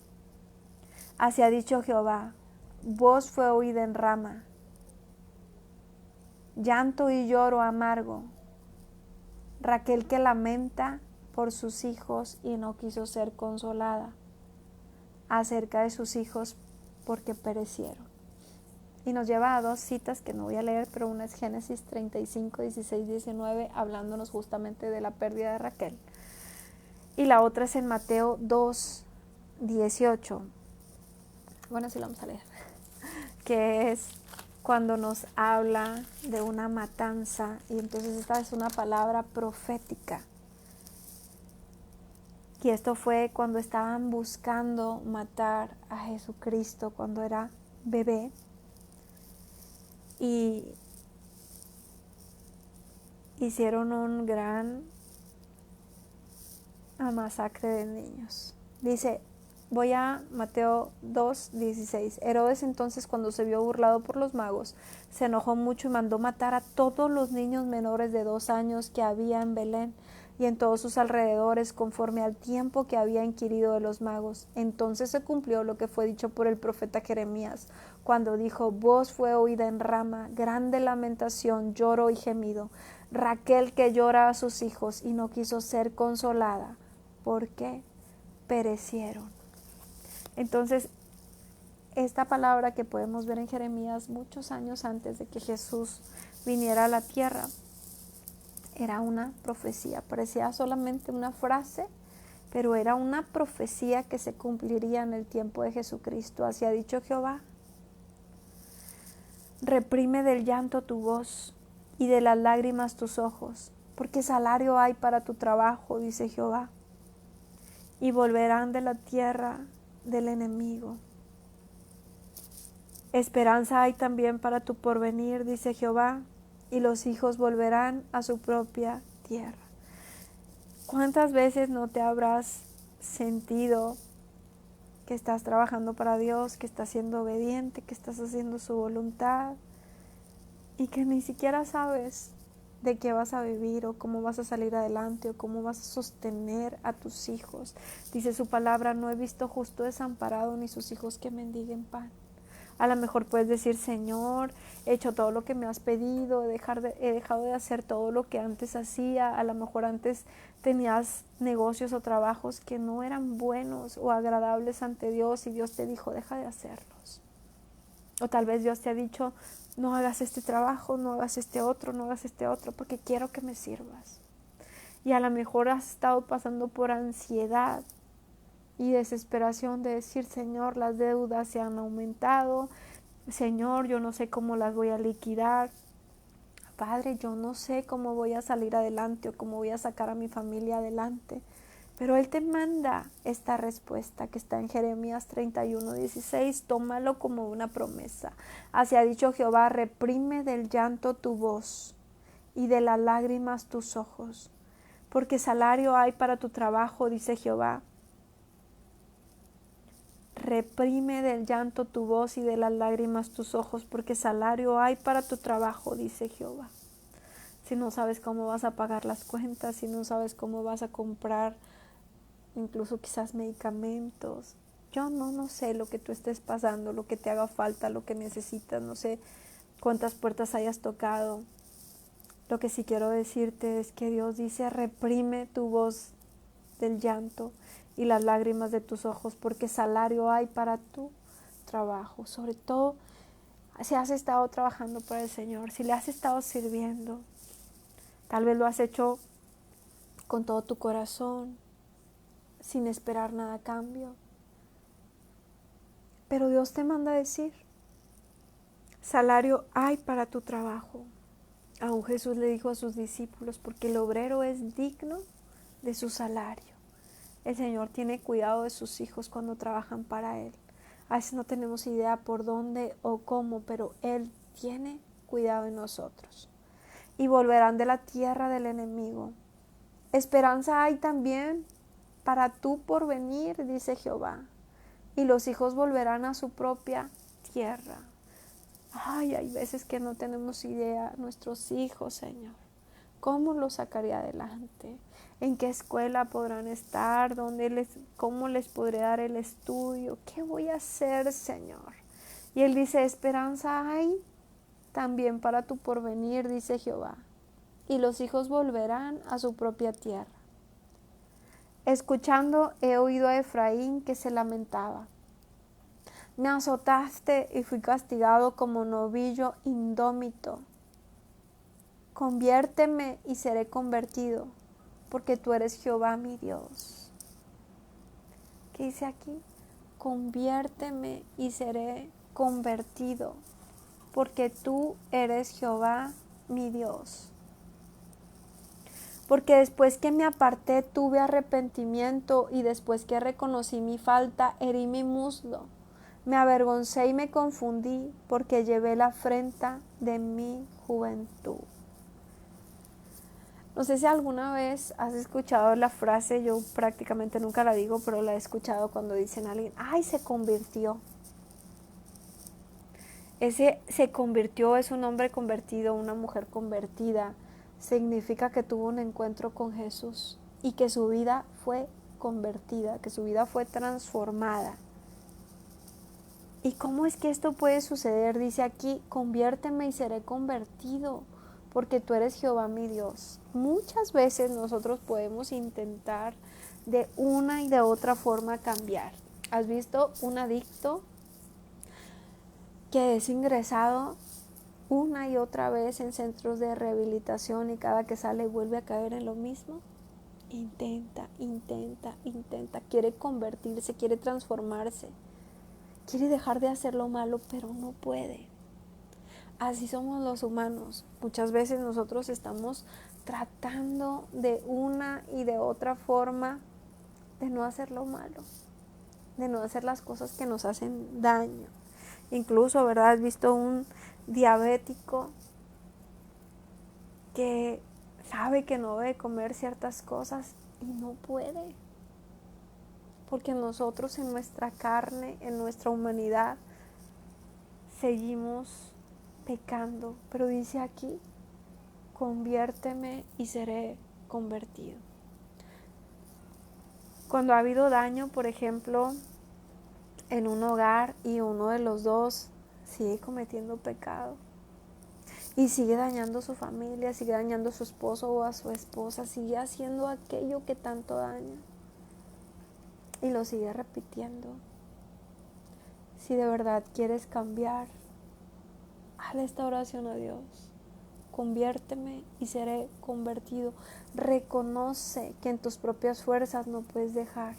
Así ha dicho Jehová, voz fue oída en Rama, llanto y lloro amargo, Raquel que lamenta por sus hijos y no quiso ser consolada acerca de sus hijos porque perecieron. Y nos lleva a dos citas que no voy a leer, pero una es Génesis 35, 16, 19, hablándonos justamente de la pérdida de Raquel. Y la otra es en Mateo 2, 18. Bueno, sí la vamos a leer. Que es cuando nos habla de una matanza, y entonces esta es una palabra profética. Y esto fue cuando estaban buscando matar a Jesucristo cuando era bebé. Y hicieron un gran masacre de niños. Dice, voy a Mateo 2, 16. Herodes entonces, cuando se vio burlado por los magos, se enojó mucho y mandó matar a todos los niños menores de 2 años que había en Belén y en todos sus alrededores, conforme al tiempo que había inquirido de los magos. Entonces se cumplió lo que fue dicho por el profeta Jeremías, cuando dijo, voz fue oída en Rama, grande lamentación, lloro y gemido, Raquel que llora a sus hijos y no quiso ser consolada, porque perecieron. Entonces, esta palabra que podemos ver en Jeremías muchos años antes de que Jesús viniera a la tierra, era una profecía, parecía solamente una frase, pero era una profecía que se cumpliría en el tiempo de Jesucristo. Así ha dicho Jehová, reprime del llanto tu voz y de las lágrimas tus ojos, porque salario hay para tu trabajo, dice Jehová, y volverán de la tierra del enemigo. Esperanza hay también para tu porvenir, dice Jehová, y los hijos volverán a su propia tierra. ¿Cuántas veces no te habrás sentido que estás trabajando para Dios, que estás siendo obediente, que estás haciendo su voluntad y que ni siquiera sabes de qué vas a vivir o cómo vas a salir adelante o cómo vas a sostener a tus hijos? Dice su palabra, no he visto justo desamparado ni sus hijos que mendiguen pan. A lo mejor puedes decir, Señor, he hecho todo lo que me has pedido, he dejado de hacer todo lo que antes hacía. A lo mejor antes tenías negocios o trabajos que no eran buenos o agradables ante Dios y Dios te dijo, deja de hacerlos. O tal vez Dios te ha dicho, no hagas este trabajo, no hagas este otro, no hagas este otro, porque quiero que me sirvas. Y a lo mejor has estado pasando por ansiedad y desesperación de decir, Señor, las deudas se han aumentado, Señor, yo no sé cómo las voy a liquidar, Padre, yo no sé cómo voy a salir adelante o cómo voy a sacar a mi familia adelante, pero Él te manda esta respuesta que está en Jeremías 31:16, tómalo como una promesa. Así ha dicho Jehová, reprime del llanto tu voz y de las lágrimas tus ojos, porque salario hay para tu trabajo, dice Jehová. Reprime del llanto tu voz y de las lágrimas tus ojos, porque salario hay para tu trabajo, dice Jehová. Si no sabes cómo vas a pagar las cuentas, si no sabes cómo vas a comprar incluso quizás medicamentos, yo no sé lo que tú estés pasando, lo que te haga falta, lo que necesitas, no sé cuántas puertas hayas tocado. Lo que sí quiero decirte es que Dios dice, reprime tu voz del llanto y las lágrimas de tus ojos, porque salario hay para tu trabajo. Sobre todo si has estado trabajando para el Señor, si le has estado sirviendo, tal vez lo has hecho con todo tu corazón, sin esperar nada a cambio. Pero Dios te manda a decir, salario hay para tu trabajo. Aún Jesús le dijo a sus discípulos, porque el obrero es digno de su salario. El Señor tiene cuidado de sus hijos cuando trabajan para Él. A veces no tenemos idea por dónde o cómo, pero Él tiene cuidado de nosotros. Y volverán de la tierra del enemigo. Esperanza hay también para tu porvenir, dice Jehová. Y los hijos volverán a su propia tierra. Ay, hay veces que no tenemos idea, nuestros hijos, Señor. ¿Cómo los sacaría adelante? ¿En qué escuela podrán estar? ¿Cómo les podré dar el estudio? ¿Qué voy a hacer, Señor? Y Él dice, esperanza hay también para tu porvenir, dice Jehová. Y los hijos volverán a su propia tierra. Escuchando he oído a Efraín que se lamentaba. Me azotaste y fui castigado como novillo indómito. Conviérteme y seré convertido, porque tú eres Jehová mi Dios. ¿Qué dice aquí? Conviérteme y seré convertido, porque tú eres Jehová mi Dios. Porque después que me aparté tuve arrepentimiento y después que reconocí mi falta herí mi muslo. Me avergoncé y me confundí porque llevé la afrenta de mi juventud. No sé si alguna vez has escuchado la frase, yo prácticamente nunca la digo, pero la he escuchado cuando dicen a alguien, ¡ay, se convirtió! Ese se convirtió es un hombre convertido, una mujer convertida. Significa que tuvo un encuentro con Jesús y que su vida fue convertida, que su vida fue transformada. ¿Y cómo es que esto puede suceder? Dice aquí, conviérteme y seré convertido, porque tú eres Jehová mi Dios. Muchas veces nosotros podemos intentar de una y de otra forma cambiar. ¿Has visto un adicto que es ingresado una y otra vez en centros de rehabilitación y cada que sale vuelve a caer en lo mismo? Intenta, quiere convertirse, quiere transformarse, quiere dejar de hacer lo malo, pero no puede. así somos los humanos. Muchas veces nosotros estamos tratando de una y de otra forma de no hacer lo malo, de no hacer las cosas que nos hacen daño. Incluso, ¿verdad? Has visto un diabético que sabe que no debe comer ciertas cosas y no puede. Porque nosotros en nuestra carne, en nuestra humanidad, seguimos pecando. Pero dice aquí, conviérteme y seré convertido. Cuando ha habido daño, por ejemplo, en un hogar y uno de los dos sigue cometiendo pecado y sigue dañando a su familia, sigue dañando a su esposo o a su esposa, sigue haciendo aquello que tanto daña y lo sigue repitiendo. Si de verdad quieres cambiar, hazle esta oración a Dios. Conviérteme y seré convertido. Reconoce que en tus propias fuerzas no puedes dejar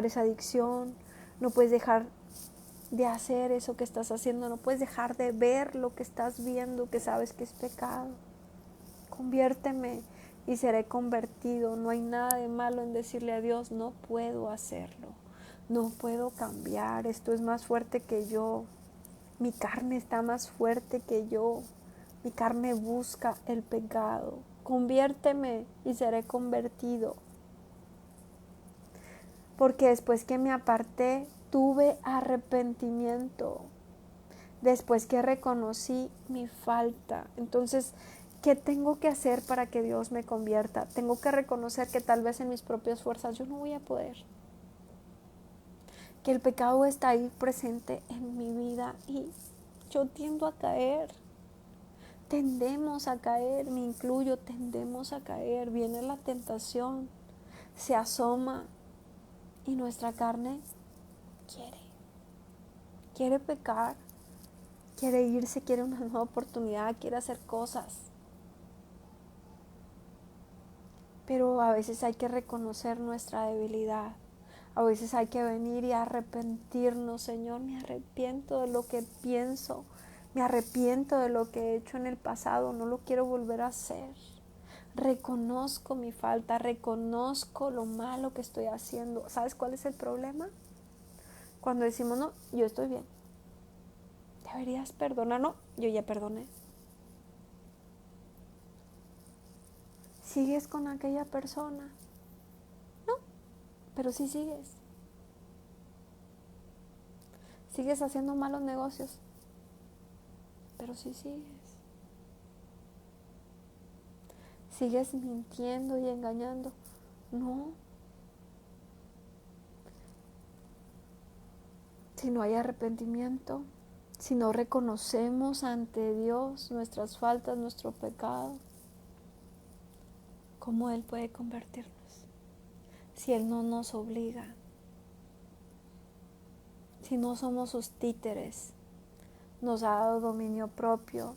esa adicción, no puedes dejar de hacer eso que estás haciendo, no puedes dejar de ver lo que estás viendo, que sabes que es pecado. Conviérteme y seré convertido. No hay nada de malo en decirle a Dios, no puedo hacerlo, no puedo cambiar, esto es más fuerte que yo, mi carne está más fuerte que yo, mi carne busca el pecado. Conviérteme y seré convertido. Porque después que me aparté, tuve arrepentimiento. Después que reconocí mi falta. Entonces, ¿qué tengo que hacer para que Dios me convierta? Tengo que reconocer que tal vez en mis propias fuerzas yo no voy a poder. Que el pecado está ahí presente en mi vida y yo tiendo a caer. Tendemos a caer, me incluyo, tendemos a caer. Viene la tentación, se asoma y nuestra carne quiere pecar, quiere irse, quiere una nueva oportunidad, quiere hacer cosas. Pero a veces hay que reconocer nuestra debilidad. A veces hay que venir y arrepentirnos. Señor, me arrepiento de lo que pienso, me arrepiento de lo que he hecho en el pasado, no lo quiero volver a hacer. Reconozco mi falta, reconozco lo malo que estoy haciendo. ¿Sabes cuál es el problema? Cuando decimos, no, yo estoy bien. Deberías perdonar, no, yo ya perdoné. ¿Sigues con aquella persona? No, pero sí sigues. ¿Sigues haciendo malos negocios? Pero sí sigues. ¿Sigues mintiendo y engañando? No. Si no hay arrepentimiento, si no reconocemos ante Dios nuestras faltas, nuestro pecado, ¿cómo Él puede convertirnos? Si Él no nos obliga, si no somos sus títeres, nos ha dado dominio propio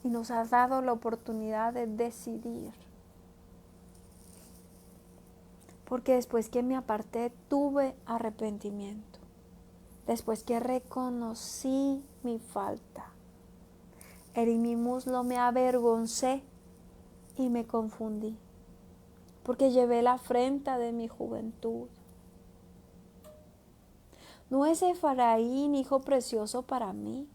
y nos ha dado la oportunidad de decidir. Porque después que me aparté, tuve arrepentimiento. Después que reconocí mi falta, herí mi muslo, me avergoncé y me confundí, porque llevé la afrenta de mi juventud. ¿No es Efraín hijo precioso para mí?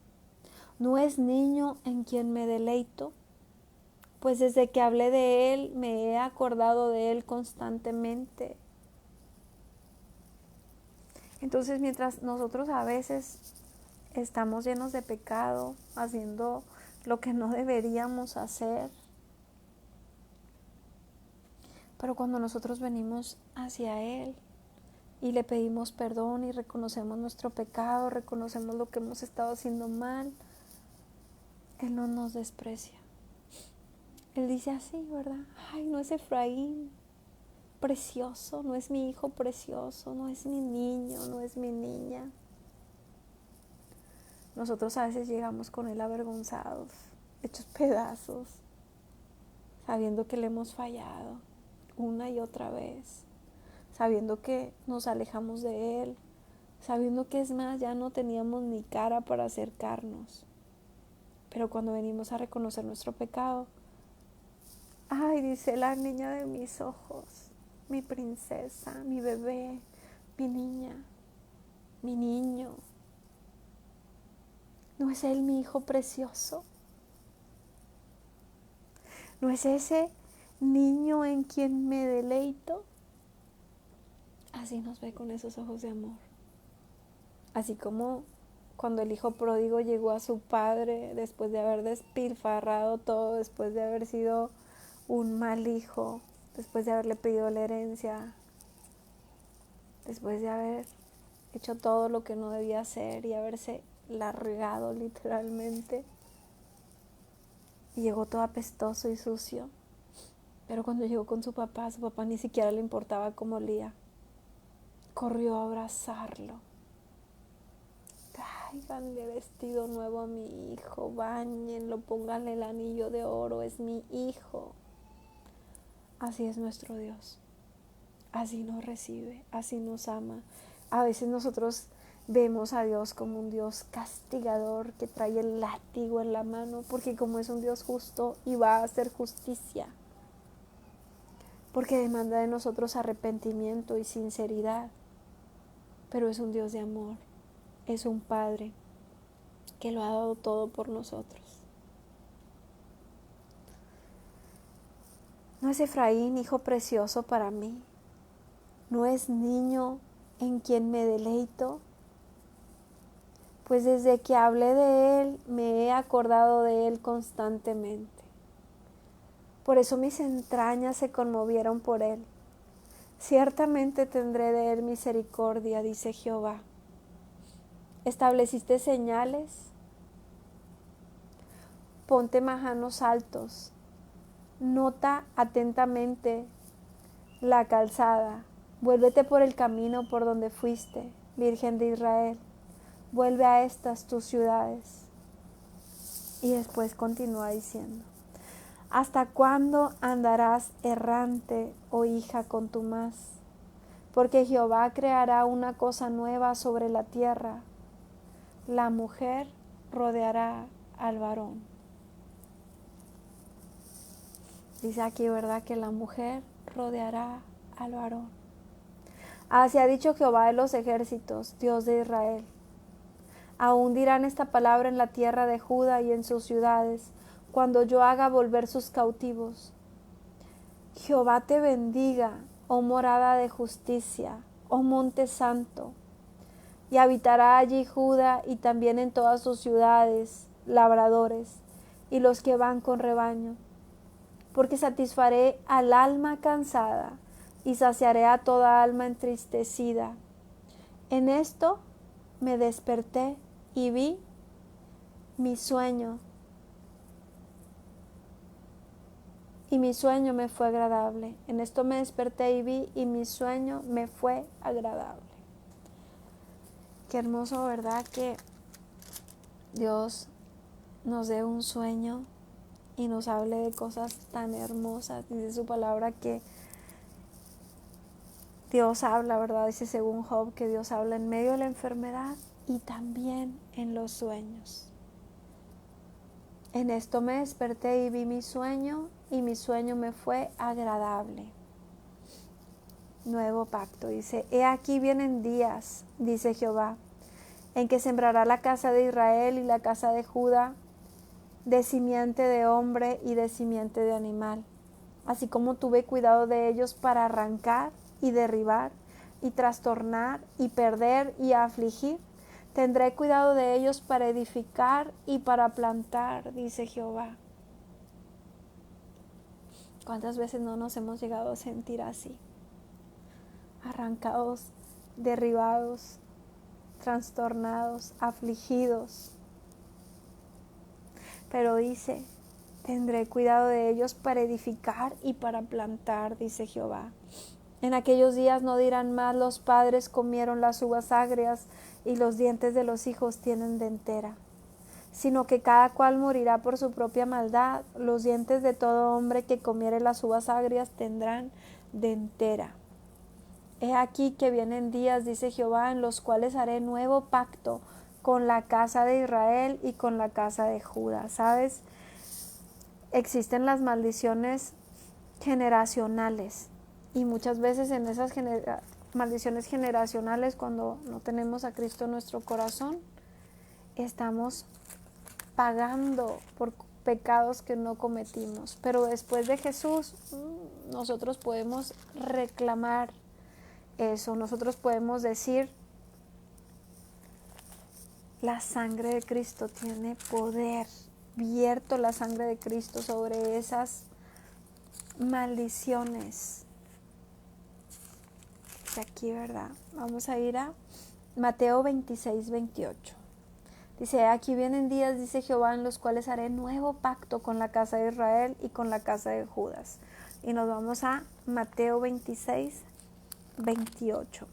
¿No es niño en quien me deleito? Pues desde que hablé de él, me he acordado de él constantemente. Entonces, mientras nosotros a veces estamos llenos de pecado, haciendo lo que no deberíamos hacer, pero cuando nosotros venimos hacia Él y le pedimos perdón y reconocemos nuestro pecado, reconocemos lo que hemos estado haciendo mal, Él no nos desprecia. Él dice así, ¿verdad? Ay, no es Efraín precioso, no es mi hijo precioso, no es mi niño, no es mi niña. Nosotros a veces llegamos con Él avergonzados, hechos pedazos, sabiendo que le hemos fallado una y otra vez, sabiendo que nos alejamos de Él, sabiendo que es más, ya no teníamos ni cara para acercarnos. Pero cuando venimos a reconocer nuestro pecado, ay, dice la niña de mis ojos, mi princesa, mi bebé, mi niña, mi niño, ¿no es él mi hijo precioso? ¿No es ese niño en quien me deleito? Así nos ve con esos ojos de amor. Así como cuando el hijo pródigo llegó a su padre después de haber despilfarrado todo, después de haber sido un mal hijo, después de haberle pedido la herencia, después de haber hecho todo lo que no debía hacer y haberse largado literalmente. Y llegó todo apestoso y sucio. Pero cuando llegó con su papá ni siquiera le importaba cómo olía. Corrió a abrazarlo. Tráiganle vestido nuevo a mi hijo, báñenlo, pónganle el anillo de oro, es mi hijo. Así es nuestro Dios. Así nos recibe, así nos ama. A veces nosotros vemos a Dios como un Dios castigador que trae el látigo en la mano, porque como es un Dios justo y va a hacer justicia, porque demanda de nosotros arrepentimiento y sinceridad, pero es un Dios de amor, es un Padre que lo ha dado todo por nosotros. ¿No es Efraín hijo precioso para mí? ¿No es niño en quien me deleito? Pues desde que hablé de él, me he acordado de él constantemente. Por eso mis entrañas se conmovieron por él. Ciertamente tendré de él misericordia, dice Jehová. Estableciste señales, ponte majanos altos, nota atentamente la calzada, vuélvete por el camino por donde fuiste, Virgen de Israel, vuelve a estas tus ciudades. Y después continúa diciendo, ¿hasta cuándo andarás errante, oh hija contumaz? Porque Jehová creará una cosa nueva sobre la tierra. La mujer rodeará al varón. Dice aquí, ¿verdad? Que la mujer rodeará al varón. Así ha dicho Jehová de los ejércitos, Dios de Israel. Aún dirán esta palabra en la tierra de Judá y en sus ciudades, cuando yo haga volver sus cautivos. Jehová te bendiga, oh morada de justicia, oh monte santo. Y habitará allí Judá y también en todas sus ciudades, labradores, y los que van con rebaño. Porque satisfaré al alma cansada y saciaré a toda alma entristecida. En esto me desperté y vi mi sueño, y mi sueño me fue agradable. En esto me desperté y vi, y mi sueño me fue agradable. Qué hermoso, ¿verdad? Que Dios nos dé un sueño y nos hable de cosas tan hermosas. Dice su palabra que Dios habla, ¿verdad? Dice según Job que Dios habla en medio de la enfermedad y también en los sueños. En esto me desperté y vi mi sueño, y mi sueño me fue agradable. Nuevo pacto, dice, he aquí vienen días, dice Jehová, en que sembrará la casa de Israel y la casa de Judá de simiente de hombre y de simiente de animal, así como tuve cuidado de ellos para arrancar y derribar y trastornar y perder y afligir, tendré cuidado de ellos para edificar y para plantar, dice Jehová. ¿Cuántas veces no nos hemos llegado a sentir así? Arrancados, derribados, trastornados, afligidos. Pero dice, tendré cuidado de ellos para edificar y para plantar, dice Jehová. En aquellos días no dirán más, los padres comieron las uvas agrias y los dientes de los hijos tienen dentera, sino que cada cual morirá por su propia maldad. Los dientes de todo hombre que comiere las uvas agrias tendrán dentera. He aquí que vienen días, dice Jehová, en los cuales haré nuevo pacto con la casa de Israel y con la casa de Judá. ¿Sabes? Existen las maldiciones generacionales y muchas veces en esas maldiciones generacionales, cuando no tenemos a Cristo en nuestro corazón, estamos pagando por pecados que no cometimos. Pero después de Jesús, nosotros podemos reclamar eso. Nosotros podemos decir: la sangre de Cristo tiene poder. Vierto la sangre de Cristo sobre esas maldiciones. De aquí, ¿verdad? Vamos a ir a Mateo 26, 28. Dice: aquí vienen días, dice Jehová, en los cuales haré nuevo pacto con la casa de Israel y con la casa de Judas. Y nos vamos a Mateo 26, 28.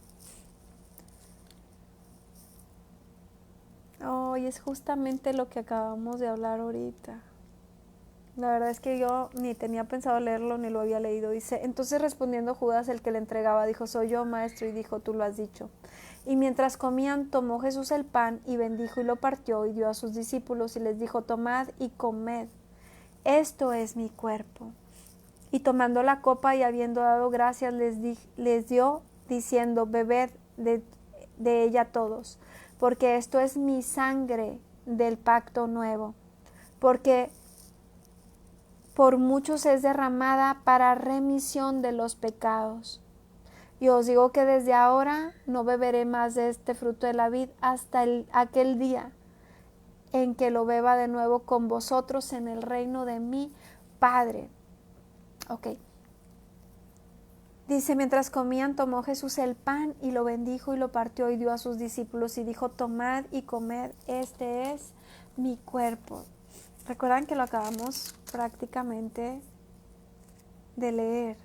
Oh, y es justamente lo que acabamos de hablar ahorita. La verdad es que yo ni tenía pensado leerlo ni lo había leído. Dice: entonces respondiendo Judas, el que le entregaba, dijo: soy yo, maestro. Y dijo: tú lo has dicho. Y mientras comían, tomó Jesús el pan y bendijo y lo partió y dio a sus discípulos y les dijo: tomad y comed, esto es mi cuerpo. Y tomando la copa y habiendo dado gracias, les dio, diciendo: bebed de ella todos, porque esto es mi sangre del pacto nuevo, porque por muchos es derramada para remisión de los pecados. Y os digo que desde ahora no beberé más de este fruto de la vid hasta aquel día en que lo beba de nuevo con vosotros en el reino de mi Padre. Ok. Dice: mientras comían, tomó Jesús el pan y lo bendijo y lo partió y dio a sus discípulos y dijo: tomad y comed, este es mi cuerpo. Recuerdan que lo acabamos prácticamente de leer.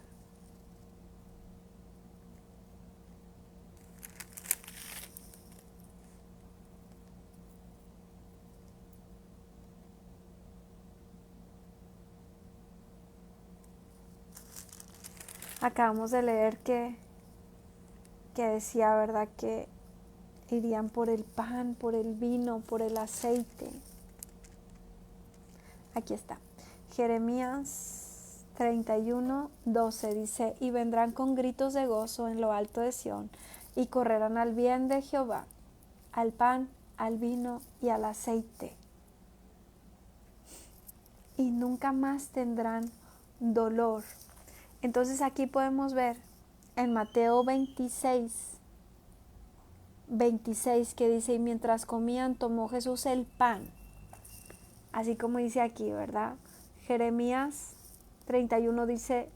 Acabamos de leer que decía, ¿verdad?, que irían por el pan, por el vino, por el aceite. Aquí está. Jeremías 31, 12 dice: y vendrán con gritos de gozo en lo alto de Sión, y correrán al bien de Jehová, al pan, al vino y al aceite. Y nunca más tendrán dolor. Entonces aquí podemos ver en Mateo 26, 26 que dice: y mientras comían, tomó Jesús el pan. Así como dice aquí, ¿verdad? Jeremías 31 dice: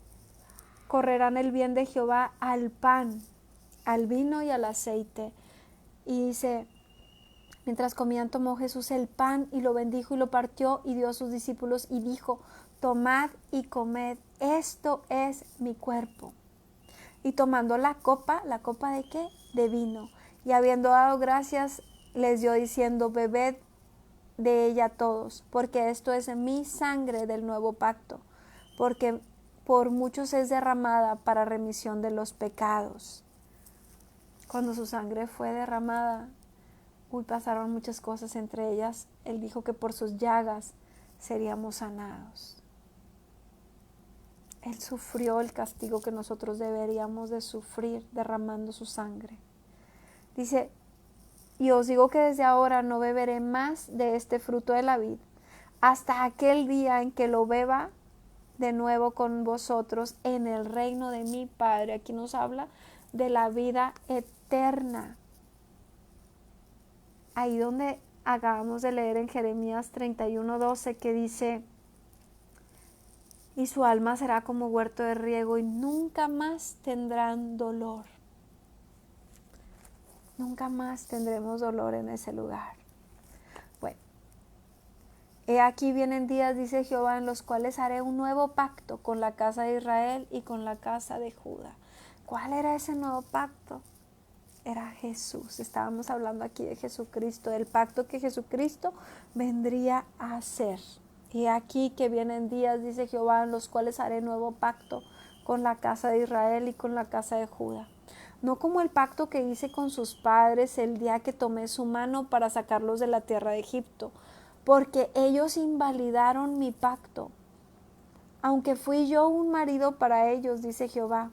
correrán el bien de Jehová al pan, al vino y al aceite. Y dice: mientras comían, tomó Jesús el pan y lo bendijo y lo partió y dio a sus discípulos y dijo: tomad y comed, esto es mi cuerpo. Y tomando la copa ¿de qué? De vino. Y habiendo dado gracias, les dio diciendo: bebed de ella todos, porque esto es mi sangre del nuevo pacto, porque por muchos es derramada para remisión de los pecados. Cuando su sangre fue derramada, pasaron muchas cosas, entre ellas, él dijo que por sus llagas seríamos sanados. Él sufrió el castigo que nosotros deberíamos de sufrir derramando su sangre. Dice: y os digo que desde ahora no beberé más de este fruto de la vid hasta aquel día en que lo beba de nuevo con vosotros en el reino de mi Padre. Aquí nos habla de la vida eterna. Ahí donde acabamos de leer en Jeremías 31, 12, que dice: y su alma será como huerto de riego y nunca más tendrán dolor. Nunca más tendremos dolor en ese lugar. Bueno, he aquí vienen días, dice Jehová, en los cuales haré un nuevo pacto con la casa de Israel y con la casa de Judá. ¿Cuál era ese nuevo pacto? Era Jesús. Estábamos hablando aquí de Jesucristo, del pacto que Jesucristo vendría a hacer. Y aquí que vienen días, dice Jehová, en los cuales haré nuevo pacto con la casa de Israel y con la casa de Judá. no como el pacto que hice con sus padres el día que tomé su mano para sacarlos de la tierra de Egipto, porque ellos invalidaron mi pacto, aunque fui yo un marido para ellos, dice Jehová.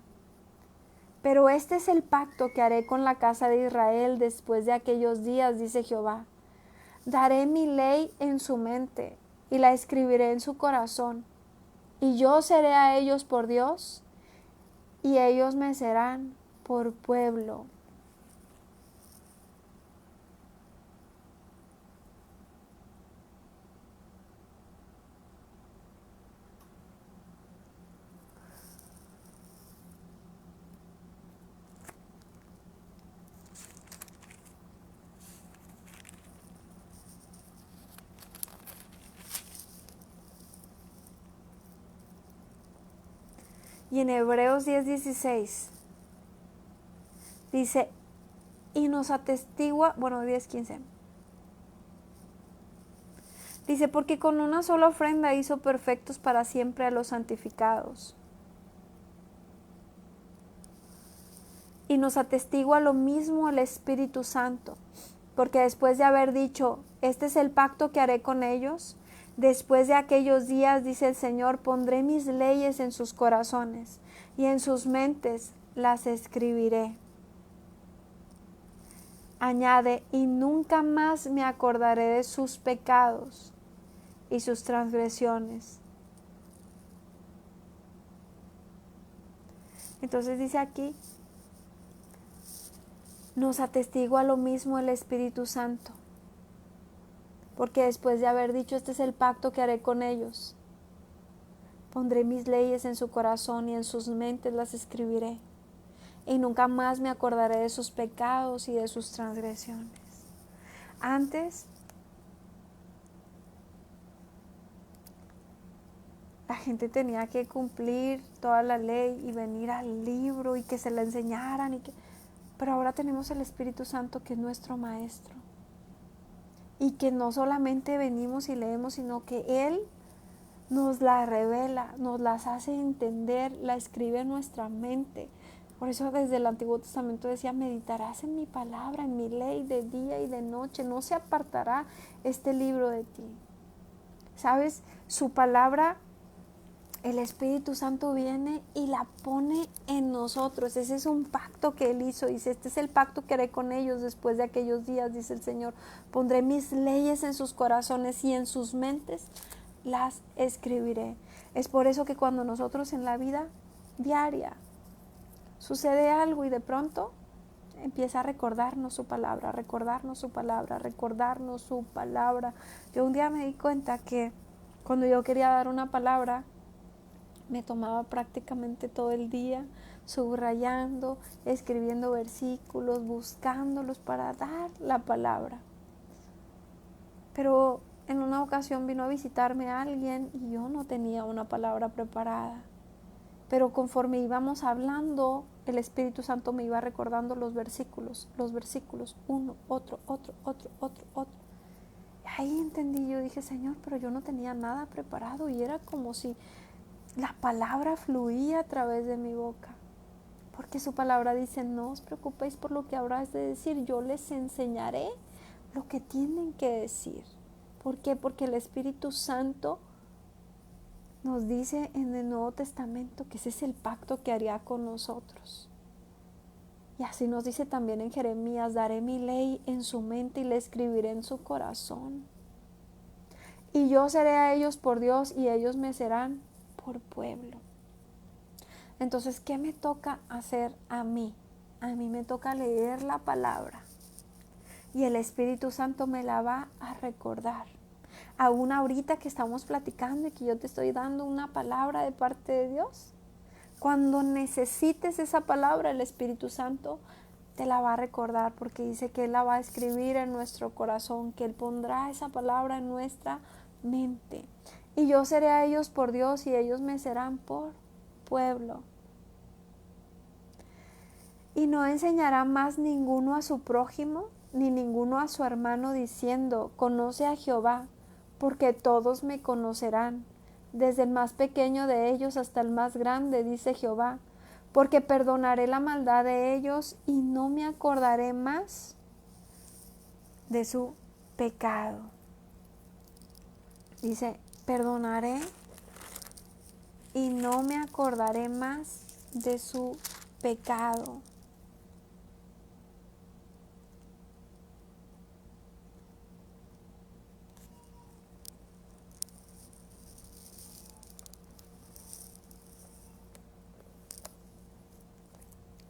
Pero este es el pacto que haré con la casa de Israel después de aquellos días, dice Jehová. Daré mi ley en su mente y la escribiré en su corazón, y yo seré a ellos por Dios, y ellos me serán por pueblo. Y en Hebreos 10:16 dice, y nos atestigua, 10:15. Dice, porque con una sola ofrenda hizo perfectos para siempre a los santificados. Y nos atestigua lo mismo el Espíritu Santo, porque después de haber dicho, este es el pacto que haré con ellos, después de aquellos días, dice el Señor, pondré mis leyes en sus corazones y en sus mentes las escribiré. Añade, y nunca más me acordaré de sus pecados y sus transgresiones. Entonces dice aquí, nos atestigua lo mismo el Espíritu Santo, porque después de haber dicho, este es el pacto que haré con ellos, pondré mis leyes en su corazón y en sus mentes las escribiré, y nunca más me acordaré de sus pecados y de sus transgresiones. Antes, la gente tenía que cumplir toda la ley y venir al libro y que se la enseñaran, pero ahora tenemos el Espíritu Santo que es nuestro Maestro, y que no solamente venimos y leemos, sino que Él nos la revela, nos las hace entender, la escribe en nuestra mente. Por eso desde el Antiguo Testamento decía, meditarás en mi palabra, en mi ley, de día y de noche, no se apartará este libro de ti. ¿Sabes? Su palabra, el Espíritu Santo viene y la pone en nosotros. Ese es un pacto que Él hizo. Dice, este es el pacto que haré con ellos después de aquellos días, dice el Señor. Pondré mis leyes en sus corazones y en sus mentes las escribiré. Es por eso que cuando nosotros en la vida diaria sucede algo y de pronto empieza a recordarnos su palabra, recordarnos su palabra, recordarnos su palabra. Yo un día me di cuenta que cuando yo quería dar una palabra, me tomaba prácticamente todo el día subrayando, escribiendo versículos, buscándolos para dar la palabra. Pero en una ocasión vino a visitarme alguien y yo no tenía una palabra preparada. Pero conforme íbamos hablando, el Espíritu Santo me iba recordando los versículos, uno, otro. Y ahí entendí, yo dije, Señor, pero yo no tenía nada preparado y era como si la palabra fluía a través de mi boca. Porque su palabra dice, no os preocupéis por lo que habrás de decir, yo les enseñaré lo que tienen que decir. ¿Por qué? Porque el Espíritu Santo nos dice en el Nuevo Testamento que ese es el pacto que haría con nosotros. Y así nos dice también en Jeremías, daré mi ley en su mente y la escribiré en su corazón. Y yo seré a ellos por Dios y ellos me serán por pueblo. Entonces, ¿qué me toca hacer a mí? A mí me toca leer la palabra y el Espíritu Santo me la va a recordar. Aún ahorita que estamos platicando y que yo te estoy dando una palabra de parte de Dios, cuando necesites esa palabra, el Espíritu Santo te la va a recordar, porque dice que Él la va a escribir en nuestro corazón, que Él pondrá esa palabra en nuestra mente. Y yo seré a ellos por Dios y ellos me serán por pueblo. Y no enseñará más ninguno a su prójimo, ni ninguno a su hermano, diciendo, conoce a Jehová, porque todos me conocerán, desde el más pequeño de ellos hasta el más grande, dice Jehová, porque perdonaré la maldad de ellos y no me acordaré más de su pecado. Dice, perdonaré y no me acordaré más de su pecado.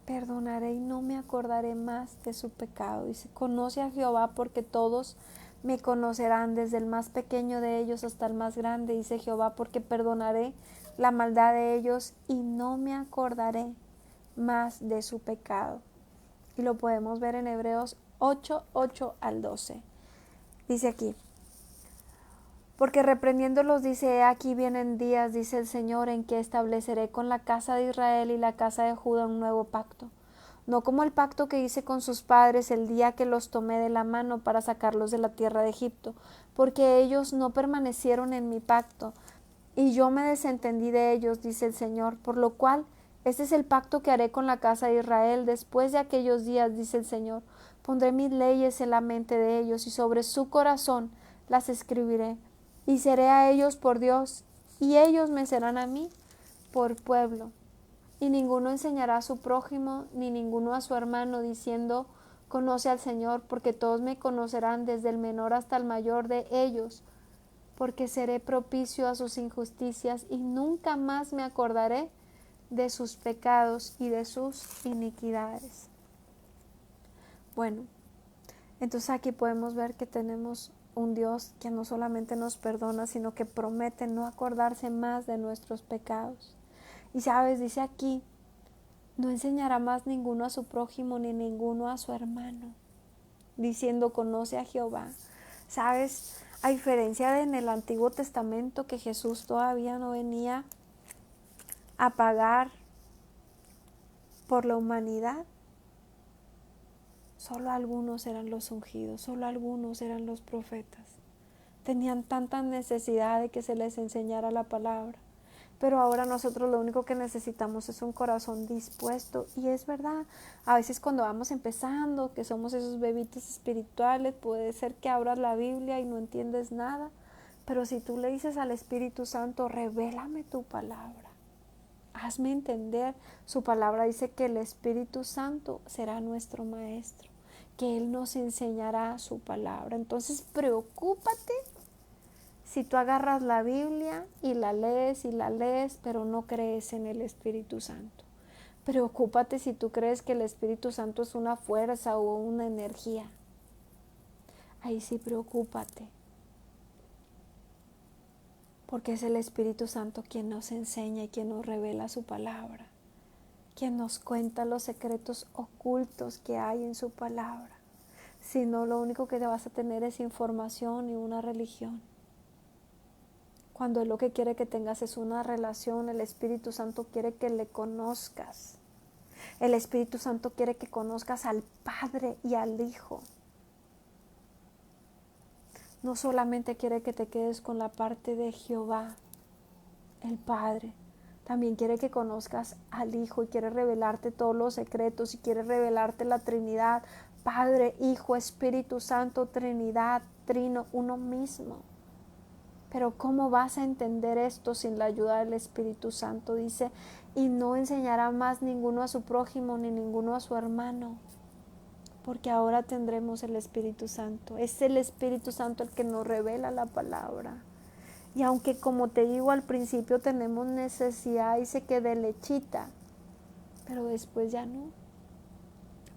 Perdonaré y no me acordaré más de su pecado. Dice, conoce a Jehová porque todos me conocerán, desde el más pequeño de ellos hasta el más grande, dice Jehová, porque perdonaré la maldad de ellos y no me acordaré más de su pecado. Y lo podemos ver en Hebreos 8 al 12. Dice aquí, porque reprendiéndolos dice, aquí vienen días, dice el Señor, en que estableceré con la casa de Israel y la casa de Judá un nuevo pacto. No como el pacto que hice con sus padres el día que los tomé de la mano para sacarlos de la tierra de Egipto, porque ellos no permanecieron en mi pacto, y yo me desentendí de ellos, dice el Señor, por lo cual este es el pacto que haré con la casa de Israel después de aquellos días, dice el Señor. Pondré mis leyes en la mente de ellos y sobre su corazón las escribiré, y seré a ellos por Dios, y ellos me serán a mí por pueblo. Y ninguno enseñará a su prójimo, ni ninguno a su hermano, diciendo, conoce al Señor, porque todos me conocerán, desde el menor hasta el mayor de ellos, porque seré propicio a sus injusticias, y nunca más me acordaré de sus pecados y de sus iniquidades. Bueno, entonces aquí podemos ver que tenemos un Dios que no solamente nos perdona, sino que promete no acordarse más de nuestros pecados. Y sabes, dice aquí, no enseñará más ninguno a su prójimo ni ninguno a su hermano, diciendo, conoce a Jehová. Sabes, a diferencia de en el Antiguo Testamento, que Jesús todavía no venía a pagar por la humanidad, solo algunos eran los ungidos, solo algunos eran los profetas. Tenían tanta necesidad de que se les enseñara la palabra. Pero ahora nosotros lo único que necesitamos es un corazón dispuesto. Y es verdad, a veces cuando vamos empezando, que somos esos bebitos espirituales, puede ser que abras la Biblia y no entiendes nada. Pero si tú le dices al Espíritu Santo, revélame tu palabra, hazme entender. Su palabra dice que el Espíritu Santo será nuestro maestro, que Él nos enseñará su palabra. Entonces preocúpate si tú agarras la Biblia y la lees, pero no crees en el Espíritu Santo. Preocúpate si tú crees que el Espíritu Santo es una fuerza o una energía. Ahí sí preocúpate, porque es el Espíritu Santo quien nos enseña y quien nos revela su palabra, quien nos cuenta los secretos ocultos que hay en su palabra. Si no, lo único que te vas a tener es información y una religión. Cuando Él lo que quiere que tengas es una relación, el Espíritu Santo quiere que le conozcas. El Espíritu Santo quiere que conozcas al Padre y al Hijo. No solamente quiere que te quedes con la parte de Jehová, el Padre. También quiere que conozcas al Hijo y quiere revelarte todos los secretos y quiere revelarte la Trinidad, Padre, Hijo, Espíritu Santo, Trinidad, Trino, uno mismo. Pero ¿cómo vas a entender esto sin la ayuda del Espíritu Santo? Dice, y no enseñará más ninguno a su prójimo ni ninguno a su hermano, porque ahora tendremos el Espíritu Santo. Es el Espíritu Santo el que nos revela la palabra. Y aunque, como te digo, al principio tenemos necesidad, dice que de lechita, pero después ya no.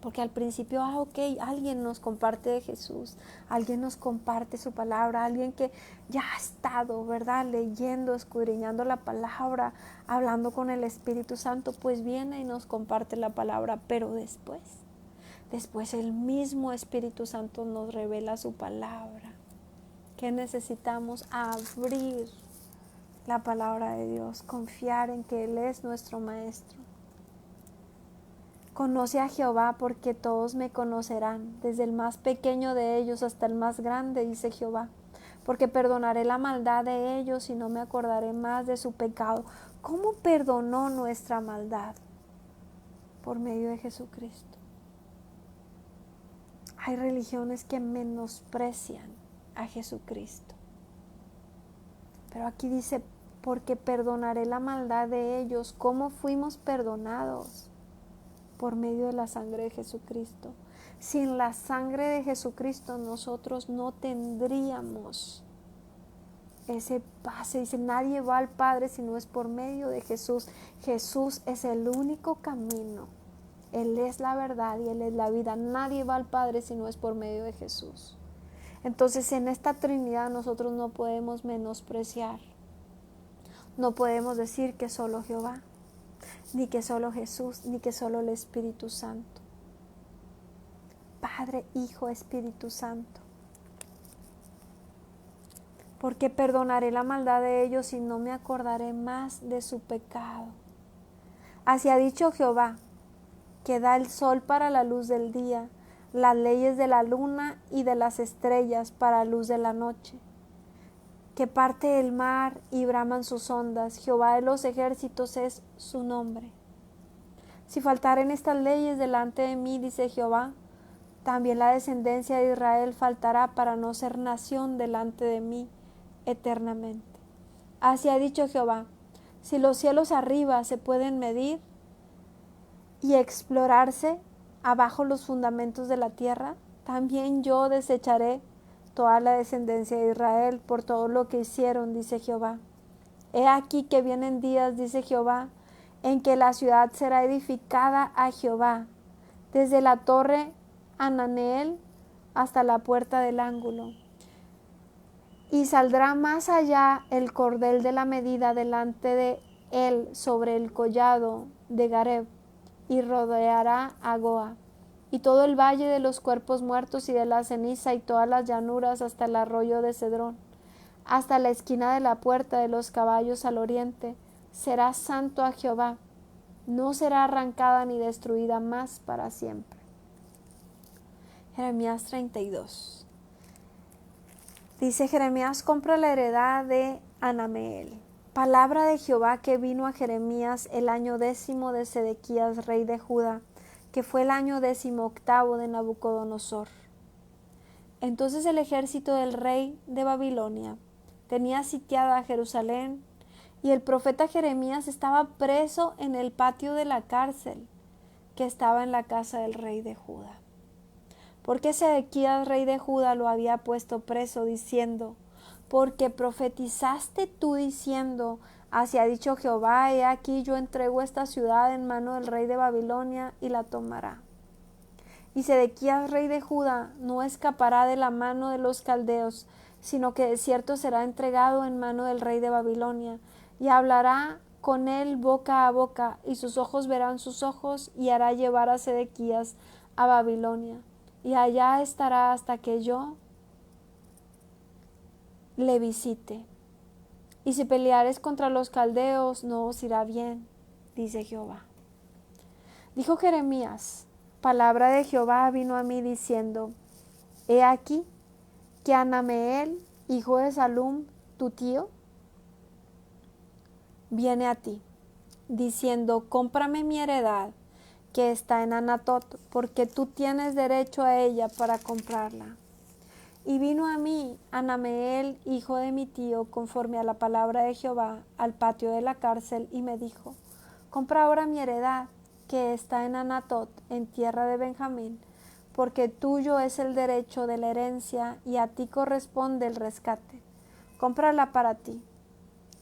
Porque al principio, ok, alguien nos comparte de Jesús, alguien nos comparte su palabra, alguien que ya ha estado, ¿verdad?, leyendo, escudriñando la palabra, hablando con el Espíritu Santo, pues viene y nos comparte la palabra, pero después el mismo Espíritu Santo nos revela su palabra. ¿Qué necesitamos? Abrir la palabra de Dios, confiar en que Él es nuestro Maestro. Conoce a Jehová porque todos me conocerán, desde el más pequeño de ellos hasta el más grande, dice Jehová, porque perdonaré la maldad de ellos y no me acordaré más de su pecado. ¿Cómo perdonó nuestra maldad? por medio de Jesucristo. Hay religiones que menosprecian a Jesucristo. Pero aquí dice, porque perdonaré la maldad de ellos. ¿Cómo fuimos perdonados? Por medio de la sangre de Jesucristo. Sin la sangre de Jesucristo nosotros no tendríamos ese pase. Dice, nadie va al Padre si no es por medio de Jesús. Jesús es el único camino. Él es la verdad y Él es la vida. Nadie va al Padre si no es por medio de Jesús. Entonces en esta Trinidad nosotros no podemos menospreciar. No podemos decir que solo Jehová, ni que solo Jesús, ni que solo el Espíritu Santo. Padre, Hijo, Espíritu Santo. Porque perdonaré la maldad de ellos y no me acordaré más de su pecado. Así ha dicho Jehová, que da el sol para la luz del día, las leyes de la luna y de las estrellas para la luz de la noche, que parte el mar y braman sus ondas. Jehová de los ejércitos es su nombre. Si faltaren estas leyes delante de mí, dice Jehová, también la descendencia de Israel faltará para no ser nación delante de mí eternamente. Así ha dicho Jehová, si los cielos arriba se pueden medir y explorarse abajo los fundamentos de la tierra, también yo desecharé toda la descendencia de Israel por todo lo que hicieron, dice Jehová. He aquí que vienen días, dice Jehová, en que la ciudad será edificada a Jehová, desde la torre Ananeel hasta la puerta del ángulo. Y saldrá más allá el cordel de la medida delante de él sobre el collado de Gareb, y rodeará a Goa, y todo el valle de los cuerpos muertos y de la ceniza, y todas las llanuras hasta el arroyo de Cedrón, hasta la esquina de la puerta de los caballos al oriente. Será santo a Jehová, no será arrancada ni destruida más para siempre. Jeremías 32. Dice Jeremías, compra la heredad de Anameel. Palabra de Jehová que vino a Jeremías el año 10 de Sedequías, rey de Judá, que fue el año 18 de Nabucodonosor. Entonces el ejército del rey de Babilonia tenía sitiada a Jerusalén, y el profeta Jeremías estaba preso en el patio de la cárcel que estaba en la casa del rey de Judá. Porque Sedequías, rey de Judá, lo había puesto preso, diciendo, porque profetizaste tú diciendo, así ha dicho Jehová, he aquí yo entrego esta ciudad en mano del rey de Babilonia y la tomará. Y Sedequías, rey de Judá, no escapará de la mano de los caldeos, sino que de cierto será entregado en mano del rey de Babilonia, y hablará con él boca a boca, y sus ojos verán sus ojos, y hará llevar a Sedequías a Babilonia. Y allá estará hasta que yo le visite. Y si peleares contra los caldeos, no os irá bien, dice Jehová. Dijo Jeremías, palabra de Jehová vino a mí diciendo, he aquí que Anameel, hijo de Salum, tu tío, viene a ti, diciendo, cómprame mi heredad que está en Anatot, porque tú tienes derecho a ella para comprarla. Y vino a mí Anameel, hijo de mi tío, conforme a la palabra de Jehová, al patio de la cárcel, y me dijo, compra ahora mi heredad, que está en Anatot, en tierra de Benjamín, porque tuyo es el derecho de la herencia, y a ti corresponde el rescate. Cómprala para ti.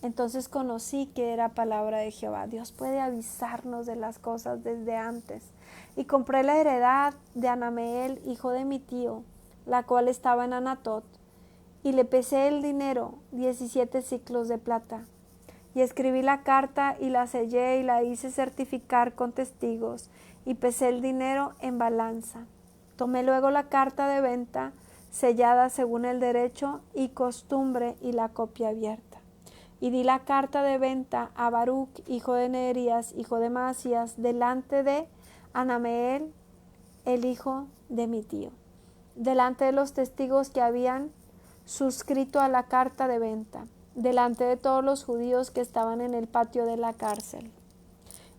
Entonces conocí que era palabra de Jehová. Dios puede avisarnos de las cosas desde antes. Y compré la heredad de Anameel, hijo de mi tío, la cual estaba en Anatot, y le pesé el dinero, 17 siclos de plata. Y escribí la carta y la sellé y la hice certificar con testigos, y pesé el dinero en balanza. Tomé luego la carta de venta, sellada según el derecho y costumbre, y la copia abierta. Y di la carta de venta a Baruch, hijo de Neerías, hijo de Maasías, delante de Anameel, el hijo de mi tío, delante de los testigos que habían suscrito a la carta de venta, delante de todos los judíos que estaban en el patio de la cárcel.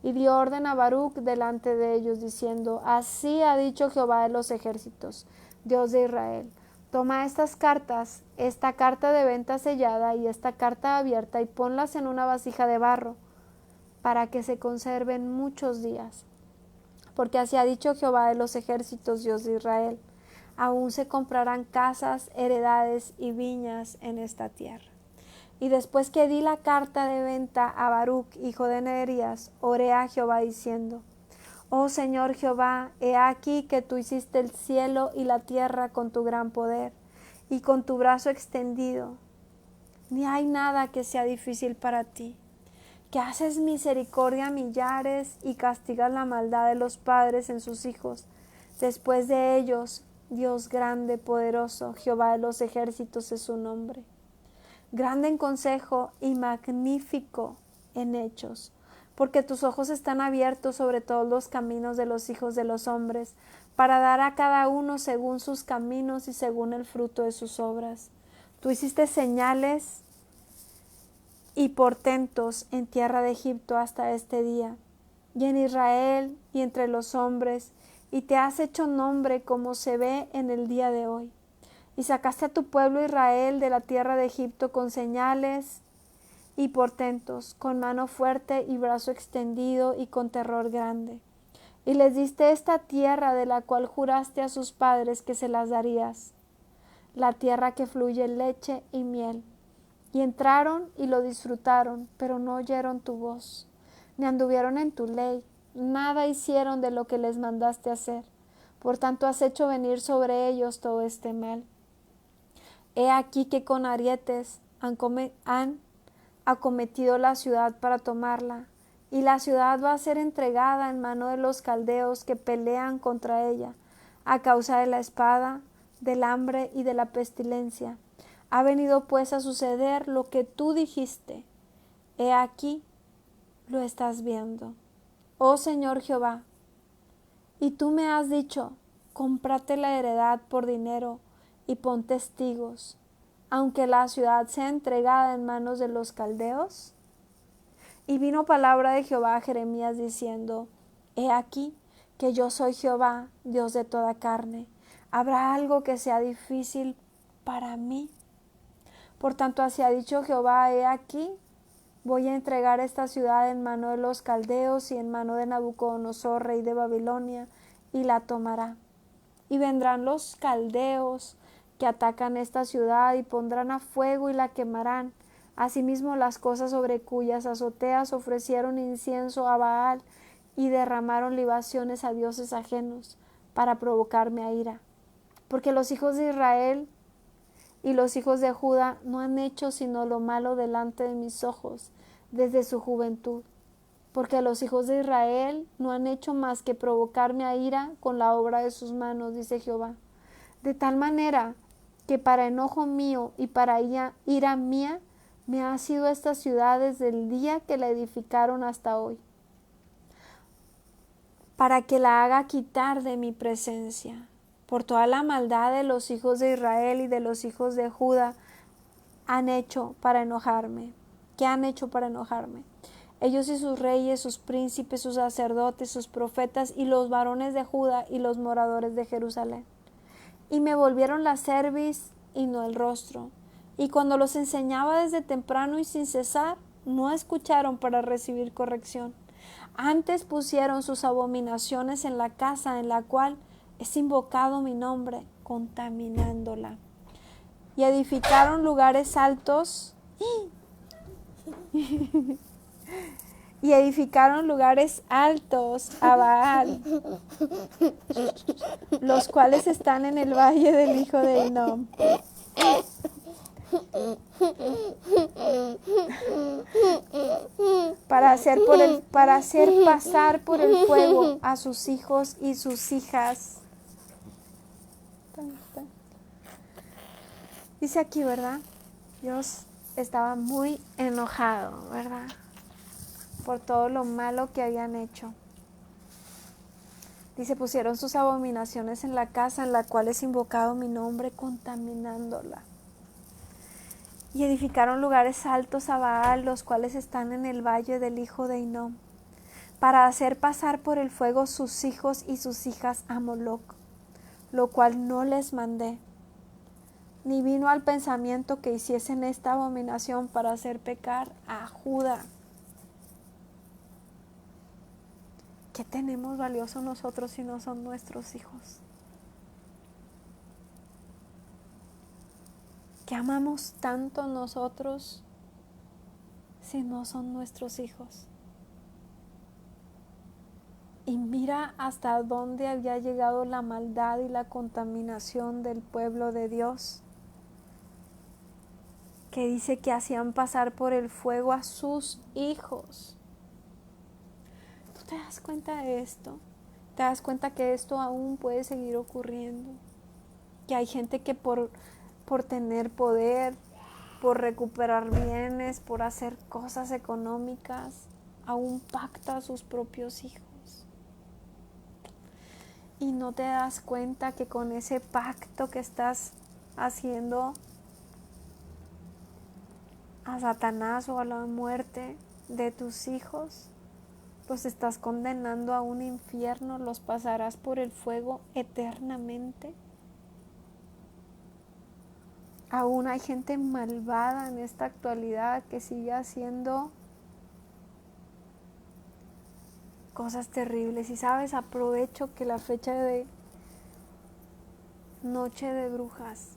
y dio orden a Baruc delante de ellos, diciendo: Así ha dicho Jehová de los ejércitos, Dios de Israel: Toma estas cartas, esta carta de venta sellada y esta carta abierta, y ponlas en una vasija de barro, para que se conserven muchos días. Porque así ha dicho Jehová de los ejércitos, Dios de Israel: Aún se comprarán casas, heredades y viñas en esta tierra. Y después que di la carta de venta a Baruc, hijo de Nerías, oré a Jehová diciendo: Oh Señor Jehová, he aquí que tú hiciste el cielo y la tierra con tu gran poder y con tu brazo extendido. Ni hay nada que sea difícil para ti, que haces misericordia a millares y castigas la maldad de los padres en sus hijos. Después de ellos, Dios grande, poderoso, Jehová de los ejércitos es su nombre. Grande en consejo y magnífico en hechos, porque tus ojos están abiertos sobre todos los caminos de los hijos de los hombres, para dar a cada uno según sus caminos y según el fruto de sus obras. Tú hiciste señales y portentos en tierra de Egipto hasta este día, y en Israel y entre los hombres, y te has hecho nombre como se ve en el día de hoy. Y sacaste a tu pueblo Israel de la tierra de Egipto con señales y portentos, con mano fuerte y brazo extendido y con terror grande. Y les diste esta tierra de la cual juraste a sus padres que se las darías, la tierra que fluye leche y miel. Y entraron y lo disfrutaron, pero no oyeron tu voz, ni anduvieron en tu ley, nada hicieron de lo que les mandaste hacer. Por tanto has hecho venir sobre ellos todo este mal. He aquí que con arietes han acometido la ciudad para tomarla, y la ciudad va a ser entregada en mano de los caldeos que pelean contra ella, a causa de la espada, del hambre y de la pestilencia. Ha venido pues a suceder lo que tú dijiste. He aquí, lo estás viendo, oh Señor Jehová. Y tú me has dicho: cómprate la heredad por dinero y pon testigos, aunque la ciudad sea entregada en manos de los caldeos. Y vino palabra de Jehová a Jeremías diciendo: He aquí que yo soy Jehová, Dios de toda carne. ¿Habrá algo que sea difícil para mí? Por tanto, así ha dicho Jehová: He aquí, voy a entregar esta ciudad en mano de los caldeos y en mano de Nabucodonosor, rey de Babilonia, y la tomará. Y vendrán los caldeos que atacan esta ciudad y pondrán a fuego y la quemarán. Asimismo las cosas sobre cuyas azoteas ofrecieron incienso a Baal y derramaron libaciones a dioses ajenos para provocarme a ira. Porque los hijos de Israel y los hijos de Judá no han hecho sino lo malo delante de mis ojos desde su juventud. Porque los hijos de Israel no han hecho más que provocarme a ira con la obra de sus manos, dice Jehová. De tal manera que para enojo mío y para ira mía me ha sido esta ciudad desde el día que la edificaron hasta hoy, para que la haga quitar de mi presencia. Por toda la maldad de los hijos de Israel y de los hijos de Judá han hecho para enojarme. ¿Qué han hecho para enojarme? Ellos y sus reyes, sus príncipes, sus sacerdotes, sus profetas y los varones de Judá y los moradores de Jerusalén. Y me volvieron la cerviz y no el rostro. Y cuando los enseñaba desde temprano y sin cesar, no escucharon para recibir corrección. Antes pusieron sus abominaciones en la casa en la cual es invocado mi nombre, contaminándola. Y edificaron lugares altos y edificaron lugares altos a Baal, los cuales están en el valle del hijo de Hinnom. Para hacer pasar por el fuego a sus hijos y sus hijas. Dice aquí, ¿verdad? Dios estaba muy enojado, ¿verdad? Por todo lo malo que habían hecho. Dice: pusieron sus abominaciones en la casa en la cual es invocado mi nombre, contaminándola. Y edificaron lugares altos a Baal, los cuales están en el valle del hijo de Hinnom. para hacer pasar por el fuego sus hijos y sus hijas a Moloc, lo cual no les mandé, ni vino al pensamiento que hiciesen esta abominación para hacer pecar a Judá. ¿Qué tenemos valioso nosotros si no son nuestros hijos? ¿Qué amamos tanto nosotros si no son nuestros hijos? Y mira hasta dónde había llegado la maldad y la contaminación del pueblo de Dios, que dice que hacían pasar por el fuego a sus hijos. ¿Tú te das cuenta de esto? ¿Te das cuenta que esto aún puede seguir ocurriendo? Que hay gente que por tener poder, por recuperar bienes, por hacer cosas económicas, aún pacta a sus propios hijos. Y no te das cuenta que con ese pacto que estás haciendo a Satanás o a la muerte de tus hijos, los estás condenando a un infierno, los pasarás por el fuego eternamente. Aún hay gente malvada en esta actualidad que sigue haciendo cosas terribles. Y sabes, aprovecho que la fecha de Noche de Brujas,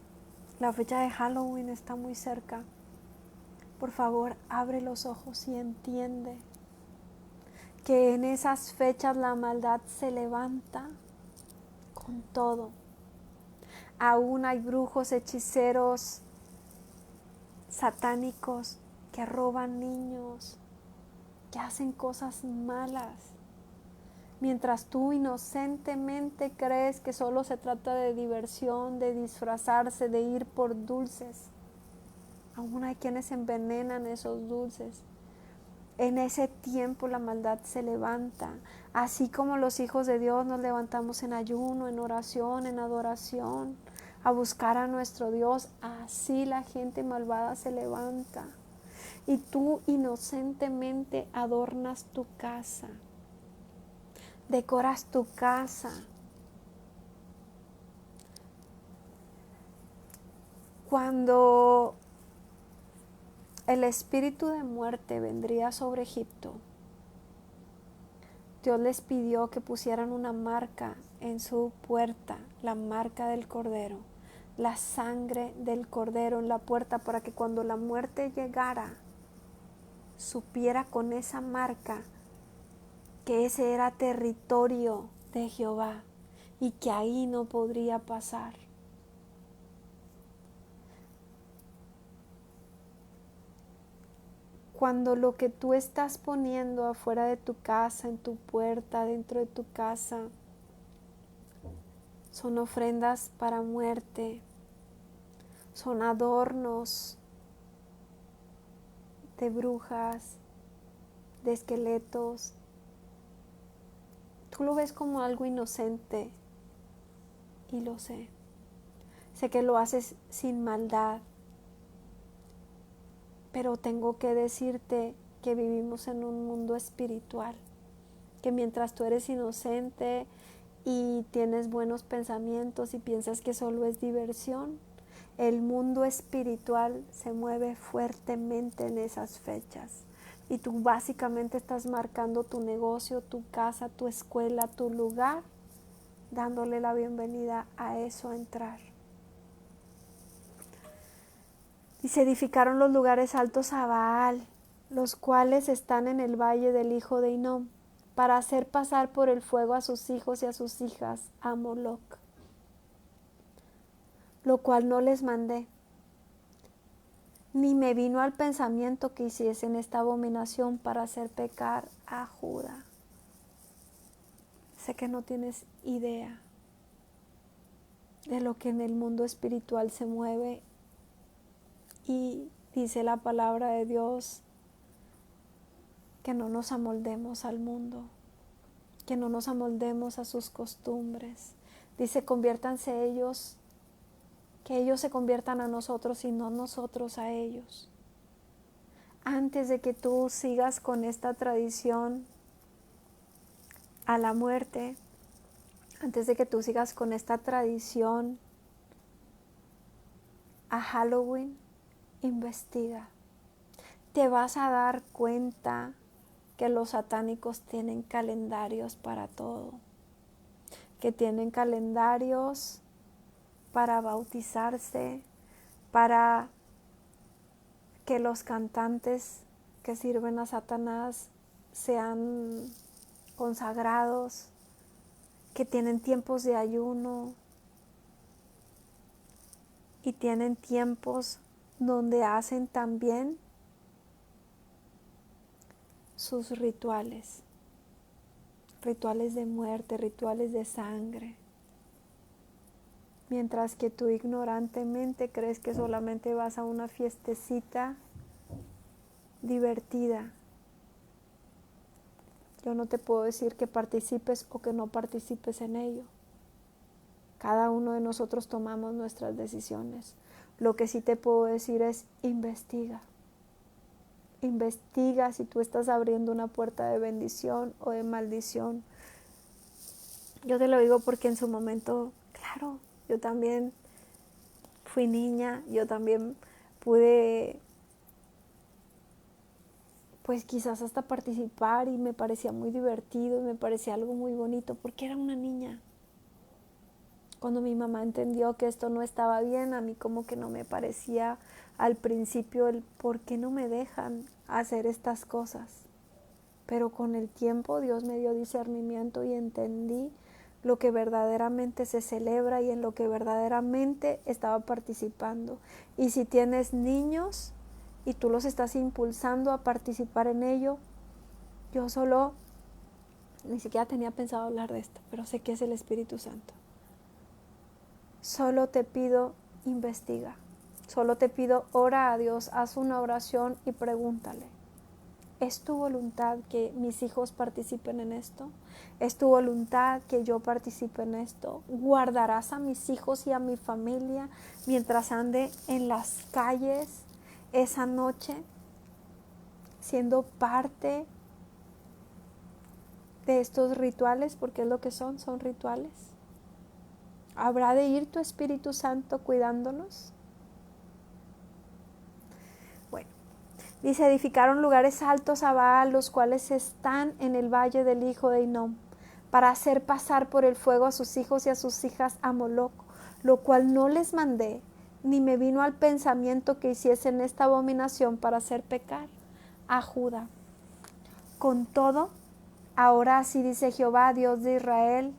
la fecha de Halloween está muy cerca. Por favor, abre los ojos y entiende que en esas fechas la maldad se levanta con todo. Aún hay brujos, hechiceros, satánicos que roban niños, que hacen cosas malas. Mientras tú inocentemente crees que solo se trata de diversión, de disfrazarse, de ir por dulces, aún hay quienes envenenan esos dulces. En ese tiempo la maldad se levanta, así como los hijos de Dios nos levantamos en ayuno, en oración, en adoración, a buscar a nuestro Dios, así la gente malvada se levanta. Y tú inocentemente adornas tu casa, decoras tu casa. Cuando el espíritu de muerte vendría sobre Egipto, Dios les pidió que pusieran una marca en su puerta, la marca del Cordero, la sangre del Cordero en la puerta, para que cuando la muerte llegara, supiera con esa marca que ese era territorio de Jehová y que ahí no podría pasar. Cuando lo que tú estás poniendo afuera de tu casa, en tu puerta, dentro de tu casa, son ofrendas para muerte, son adornos de brujas, de esqueletos, tú lo ves como algo inocente y lo sé. Sé que lo haces sin maldad, pero tengo que decirte que vivimos en un mundo espiritual, que mientras tú eres inocente y tienes buenos pensamientos y piensas que solo es diversión, el mundo espiritual se mueve fuertemente en esas fechas. Y tú básicamente estás marcando tu negocio, tu casa, tu escuela, tu lugar, dándole la bienvenida a eso a entrar. Y se edificaron los lugares altos a Baal, los cuales están en el valle del hijo de Hinnom, para hacer pasar por el fuego a sus hijos y a sus hijas a Moloc, lo cual no les mandé, ni me vino al pensamiento que hiciesen esta abominación para hacer pecar a Judá. Sé que no tienes idea de lo que en el mundo espiritual se mueve, y dice la palabra de Dios que no nos amoldemos al mundo, que no nos amoldemos a sus costumbres. Dice, conviértanse ellos, que ellos se conviertan a nosotros y no nosotros a ellos. Antes de que tú sigas con esta tradición a la muerte, antes de que tú sigas con esta tradición, a Halloween, investiga. Te vas a dar cuenta que los satánicos tienen calendarios para todo, que tienen calendarios para bautizarse, para que los cantantes que sirven a Satanás sean consagrados, que tienen tiempos de ayuno y tienen tiempos donde hacen también sus rituales, rituales de muerte, rituales de sangre. Mientras que tú ignorantemente crees que solamente vas a una fiestecita divertida. Yo no te puedo decir que participes o que no participes en ello. Cada uno de nosotros tomamos nuestras decisiones. Lo que sí te puedo decir es investiga. Investiga si tú estás abriendo una puerta de bendición o de maldición. Yo te lo digo porque en su momento, claro, yo también fui niña, yo también pude, pues quizás hasta participar y me parecía muy divertido, me parecía algo muy bonito porque era una niña. Cuando mi mamá entendió que esto no estaba bien, a mí como que no me parecía al principio el por qué no me dejan hacer estas cosas. Pero con el tiempo Dios me dio discernimiento y entendí lo que verdaderamente se celebra y en lo que verdaderamente estaba participando. Y si tienes niños y tú los estás impulsando a participar en ello, yo solo, ni siquiera tenía pensado hablar de esto, pero sé que es el Espíritu Santo. Solo te pido, investiga. Solo te pido, ora a Dios, haz una oración y pregúntale. ¿Es tu voluntad que mis hijos participen en esto? ¿Es tu voluntad que yo participe en esto? ¿Guardarás a mis hijos y a mi familia mientras ande en las calles esa noche, siendo parte de estos rituales? Porque es lo que son rituales. ¿Habrá de ir tu Espíritu Santo cuidándonos? Bueno, dice, edificaron lugares altos a Baal, los cuales están en el valle del hijo de Hinnom, para hacer pasar por el fuego a sus hijos y a sus hijas a Moloc, lo cual no les mandé, ni me vino al pensamiento que hiciesen esta abominación para hacer pecar a Judá. Con todo, ahora así dice Jehová, Dios de Israel,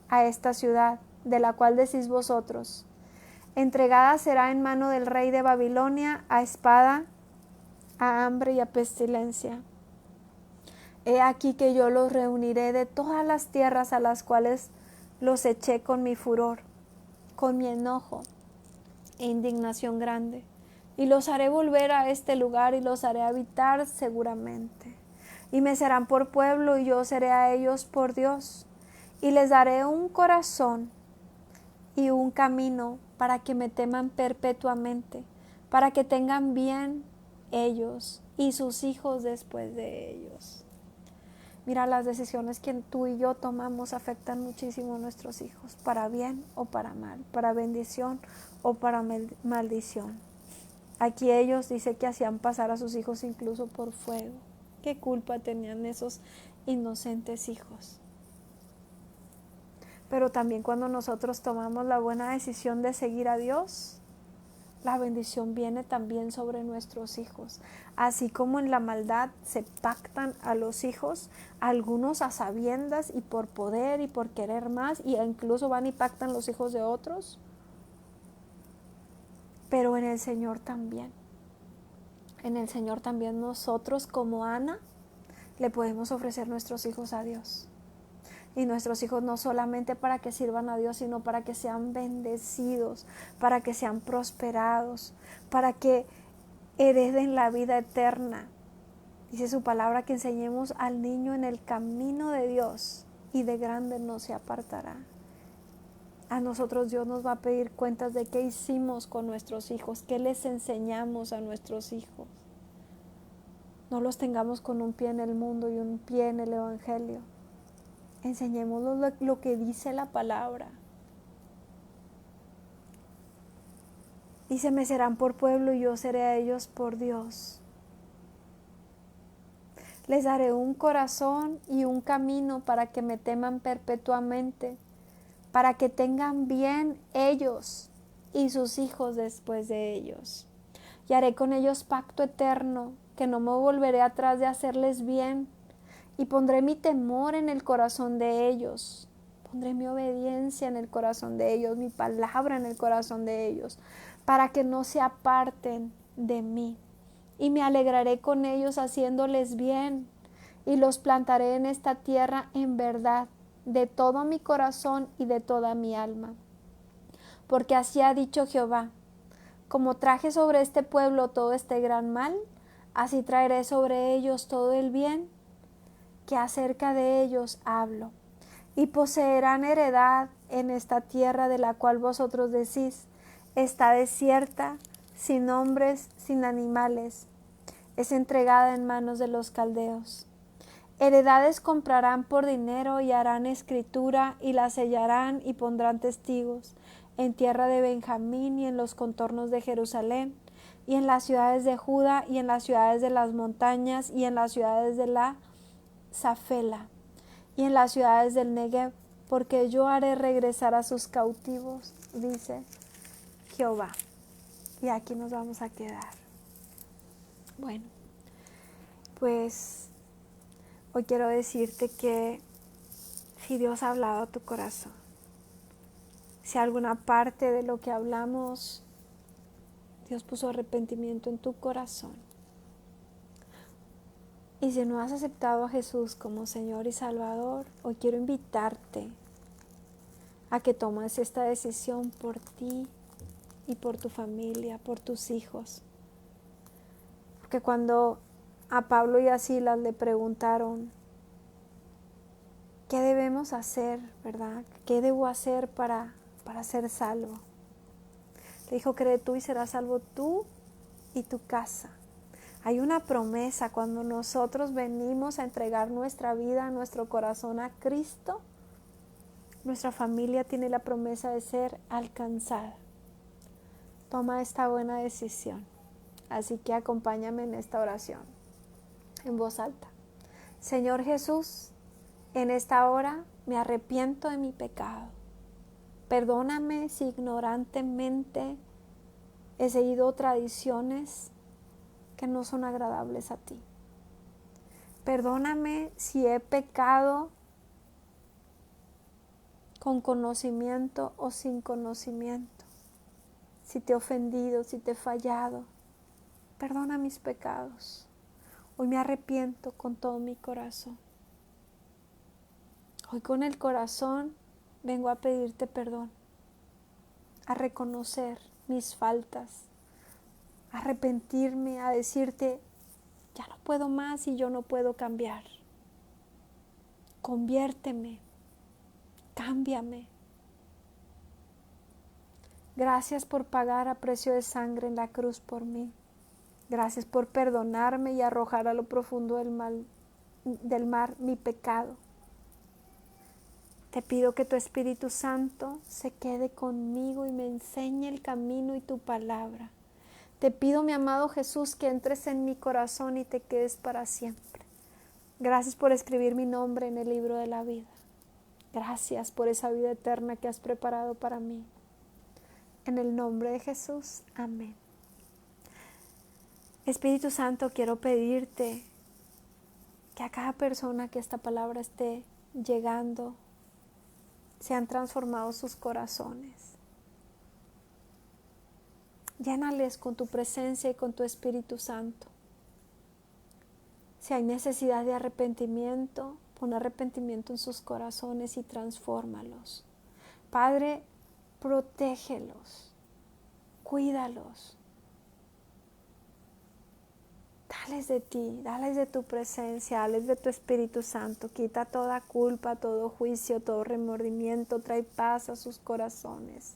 a esta ciudad, de la cual decís vosotros, entregada será en mano del rey de Babilonia, a espada, a hambre y a pestilencia. He aquí que yo los reuniré de todas las tierras a las cuales los eché con mi furor, con mi enojo e indignación grande, y los haré volver a este lugar y los haré habitar seguramente. Y me serán por pueblo y yo seré a ellos por Dios, y les daré un corazón y un camino para que me teman perpetuamente, para que tengan bien ellos y sus hijos después de ellos. Mira, las decisiones que tú y yo tomamos afectan muchísimo a nuestros hijos, para bien o para mal, para bendición o para maldición. Aquí ellos dice que hacían pasar a sus hijos incluso por fuego. ¿Qué culpa tenían esos inocentes hijos? Pero también cuando nosotros tomamos la buena decisión de seguir a Dios, la bendición viene también sobre nuestros hijos. Así como en la maldad se pactan a los hijos, algunos a sabiendas y por poder y por querer más, y incluso van y pactan los hijos de otros. Pero en el Señor también. En el Señor también nosotros como Ana le podemos ofrecer nuestros hijos a Dios. Y nuestros hijos no solamente para que sirvan a Dios, sino para que sean bendecidos, para que sean prosperados, para que hereden la vida eterna. Dice su palabra que enseñemos al niño en el camino de Dios y de grande no se apartará. A nosotros Dios nos va a pedir cuentas de qué hicimos con nuestros hijos, qué les enseñamos a nuestros hijos. No los tengamos con un pie en el mundo y un pie en el Evangelio. Enseñémoslos lo que dice la palabra. Dice, me serán por pueblo y yo seré a ellos por Dios. Les daré un corazón y un camino para que me teman perpetuamente, para que tengan bien ellos y sus hijos después de ellos. Y haré con ellos pacto eterno, que no me volveré atrás de hacerles bien, y pondré mi temor en el corazón de ellos. Pondré mi obediencia en el corazón de ellos, mi palabra en el corazón de ellos, para que no se aparten de mí. Y me alegraré con ellos haciéndoles bien, y los plantaré en esta tierra en verdad, de todo mi corazón y de toda mi alma. Porque así ha dicho Jehová, como traje sobre este pueblo todo este gran mal, así traeré sobre ellos todo el bien que acerca de ellos hablo. Y poseerán heredad en esta tierra de la cual vosotros decís, está desierta, sin hombres, sin animales, es entregada en manos de los caldeos. Heredades comprarán por dinero y harán escritura y la sellarán y pondrán testigos en tierra de Benjamín y en los contornos de Jerusalén y en las ciudades de Judá y en las ciudades de las montañas y en las ciudades de la Zafela y en las ciudades del Negev, porque yo haré regresar a sus cautivos, dice Jehová. Y aquí nos vamos a quedar. Bueno, pues hoy quiero decirte que si Dios ha hablado a tu corazón, si alguna parte de lo que hablamos, Dios puso arrepentimiento en tu corazón, y si no has aceptado a Jesús como Señor y Salvador, hoy quiero invitarte a que tomes esta decisión por ti y por tu familia, por tus hijos. Porque cuando a Pablo y a Silas le preguntaron, ¿qué debemos hacer, verdad? ¿Qué debo hacer para ser salvo? Le dijo, cree tú y serás salvo tú y tu casa. Hay una promesa cuando nosotros venimos a entregar nuestra vida, nuestro corazón a Cristo. Nuestra familia tiene la promesa de ser alcanzada. Toma esta buena decisión. Así que acompáñame en esta oración, en voz alta. Señor Jesús, en esta hora me arrepiento de mi pecado. Perdóname si ignorantemente he seguido tradiciones que no son agradables a ti. Perdóname si he pecado con conocimiento o sin conocimiento. Si te he ofendido, si te he fallado, perdona mis pecados. Hoy me arrepiento con todo mi corazón. Hoy con el corazón vengo a pedirte perdón, a reconocer mis faltas, a arrepentirme, a decirte, ya no puedo más y yo no puedo cambiar. Conviérteme, cámbiame. Gracias por pagar a precio de sangre en la cruz por mí. Gracias por perdonarme y arrojar a lo profundo del mar mi pecado. Te pido que tu Espíritu Santo se quede conmigo y me enseñe el camino y tu palabra. Te pido, mi amado Jesús, que entres en mi corazón y te quedes para siempre. Gracias por escribir mi nombre en el libro de la vida. Gracias por esa vida eterna que has preparado para mí. En el nombre de Jesús, amén. Espíritu Santo, quiero pedirte que a cada persona que esta palabra esté llegando, sean transformados sus corazones. Llénales con tu presencia y con tu Espíritu Santo. Si hay necesidad de arrepentimiento, pon arrepentimiento en sus corazones y transfórmalos. Padre, protégelos, cuídalos. Dales de ti, dales de tu presencia, dales de tu Espíritu Santo. Quita toda culpa, todo juicio, todo remordimiento. Trae paz a sus corazones.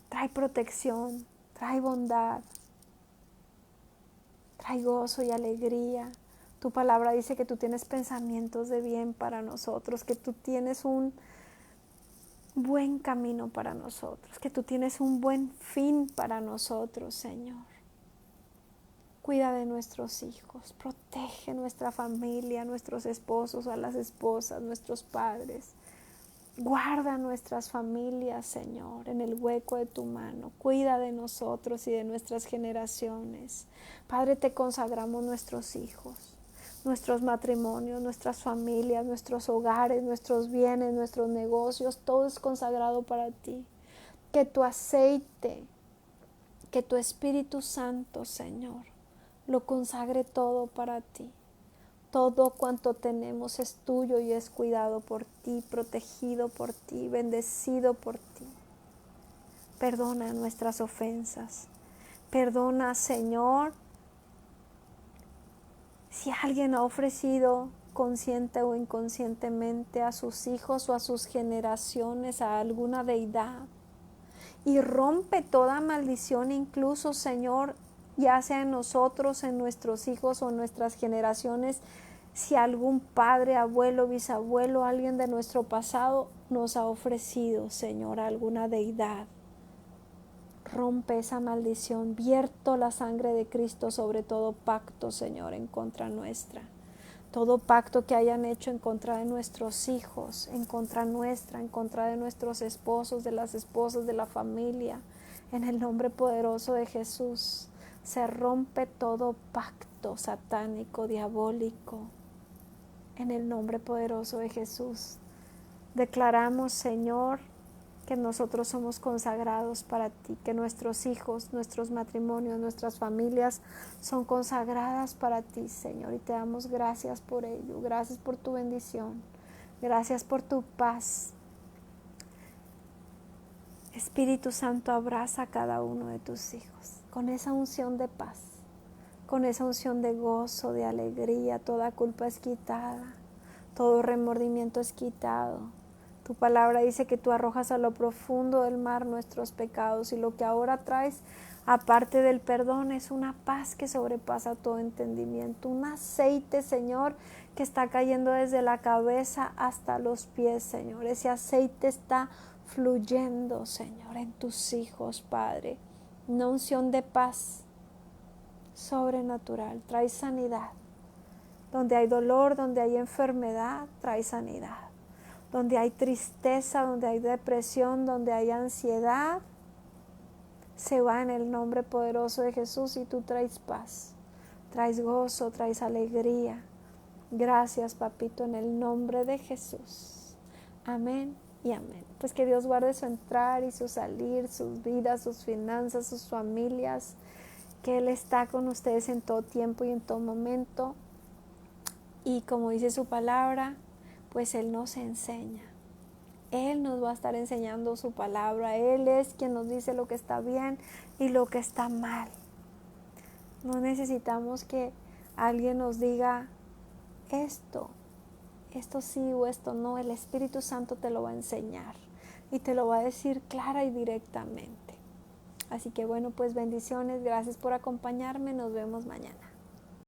Trae protección, trae bondad. Trae gozo y alegría. Tu palabra dice que tú tienes pensamientos de bien para nosotros, que tú tienes un buen camino para nosotros, que tú tienes un buen fin para nosotros, Señor. Cuida de nuestros hijos, protege nuestra familia, nuestros esposos, a las esposas, nuestros padres. Guarda nuestras familias, Señor, en el hueco de tu mano. Cuida de nosotros y de nuestras generaciones. Padre, te consagramos nuestros hijos, nuestros matrimonios, nuestras familias, nuestros hogares, nuestros bienes, nuestros negocios. Todo es consagrado para ti. Que tu aceite, que tu Espíritu Santo, Señor, lo consagre todo para ti. Todo cuanto tenemos es tuyo y es cuidado por ti, protegido por ti, bendecido por ti. Perdona nuestras ofensas. Perdona, Señor, si alguien ha ofrecido consciente o inconscientemente a sus hijos o a sus generaciones a alguna deidad. Y rompe toda maldición, incluso, Señor, ya sea en nosotros, en nuestros hijos o en nuestras generaciones, si algún padre, abuelo, bisabuelo, alguien de nuestro pasado nos ha ofrecido, Señor, alguna deidad. Rompe esa maldición, vierto la sangre de Cristo sobre todo pacto, Señor, en contra nuestra. Todo pacto que hayan hecho en contra de nuestros hijos, en contra nuestra, en contra de nuestros esposos, de las esposas, de la familia. En el nombre poderoso de Jesús, se rompe todo pacto satánico, diabólico. En el nombre poderoso de Jesús, declaramos, Señor, que nosotros somos consagrados para ti, que nuestros hijos, nuestros matrimonios, nuestras familias son consagradas para ti, Señor, y te damos gracias por ello. Gracias por tu bendición, gracias por tu paz. Espíritu Santo, abraza a cada uno de tus hijos con esa unción de paz, con esa unción de gozo, de alegría. Toda culpa es quitada, todo remordimiento es quitado. Tu palabra dice que tú arrojas a lo profundo del mar nuestros pecados, y lo que ahora traes, aparte del perdón, es una paz que sobrepasa todo entendimiento. Un aceite, Señor, que está cayendo desde la cabeza hasta los pies, Señor. Ese aceite está fluyendo, Señor, en tus hijos, Padre. Una unción de paz sobrenatural. Trae sanidad. Donde hay dolor, donde hay enfermedad, trae sanidad. Donde hay tristeza, donde hay depresión, donde hay ansiedad, se va en el nombre poderoso de Jesús, y tú traes paz, traes gozo, traes alegría. Gracias, papito, en el nombre de Jesús. Amén y amén. Pues que Dios guarde su entrar y su salir, sus vidas, sus finanzas, sus familias, que Él está con ustedes en todo tiempo y en todo momento. Y como dice su palabra, pues Él nos enseña. Él nos va a estar enseñando su palabra. Él es quien nos dice lo que está bien y lo que está mal. No necesitamos que alguien nos diga esto sí o esto no. El Espíritu Santo te lo va a enseñar y te lo va a decir clara y directamente. Así que bueno, pues bendiciones. Gracias por acompañarme. Nos vemos mañana.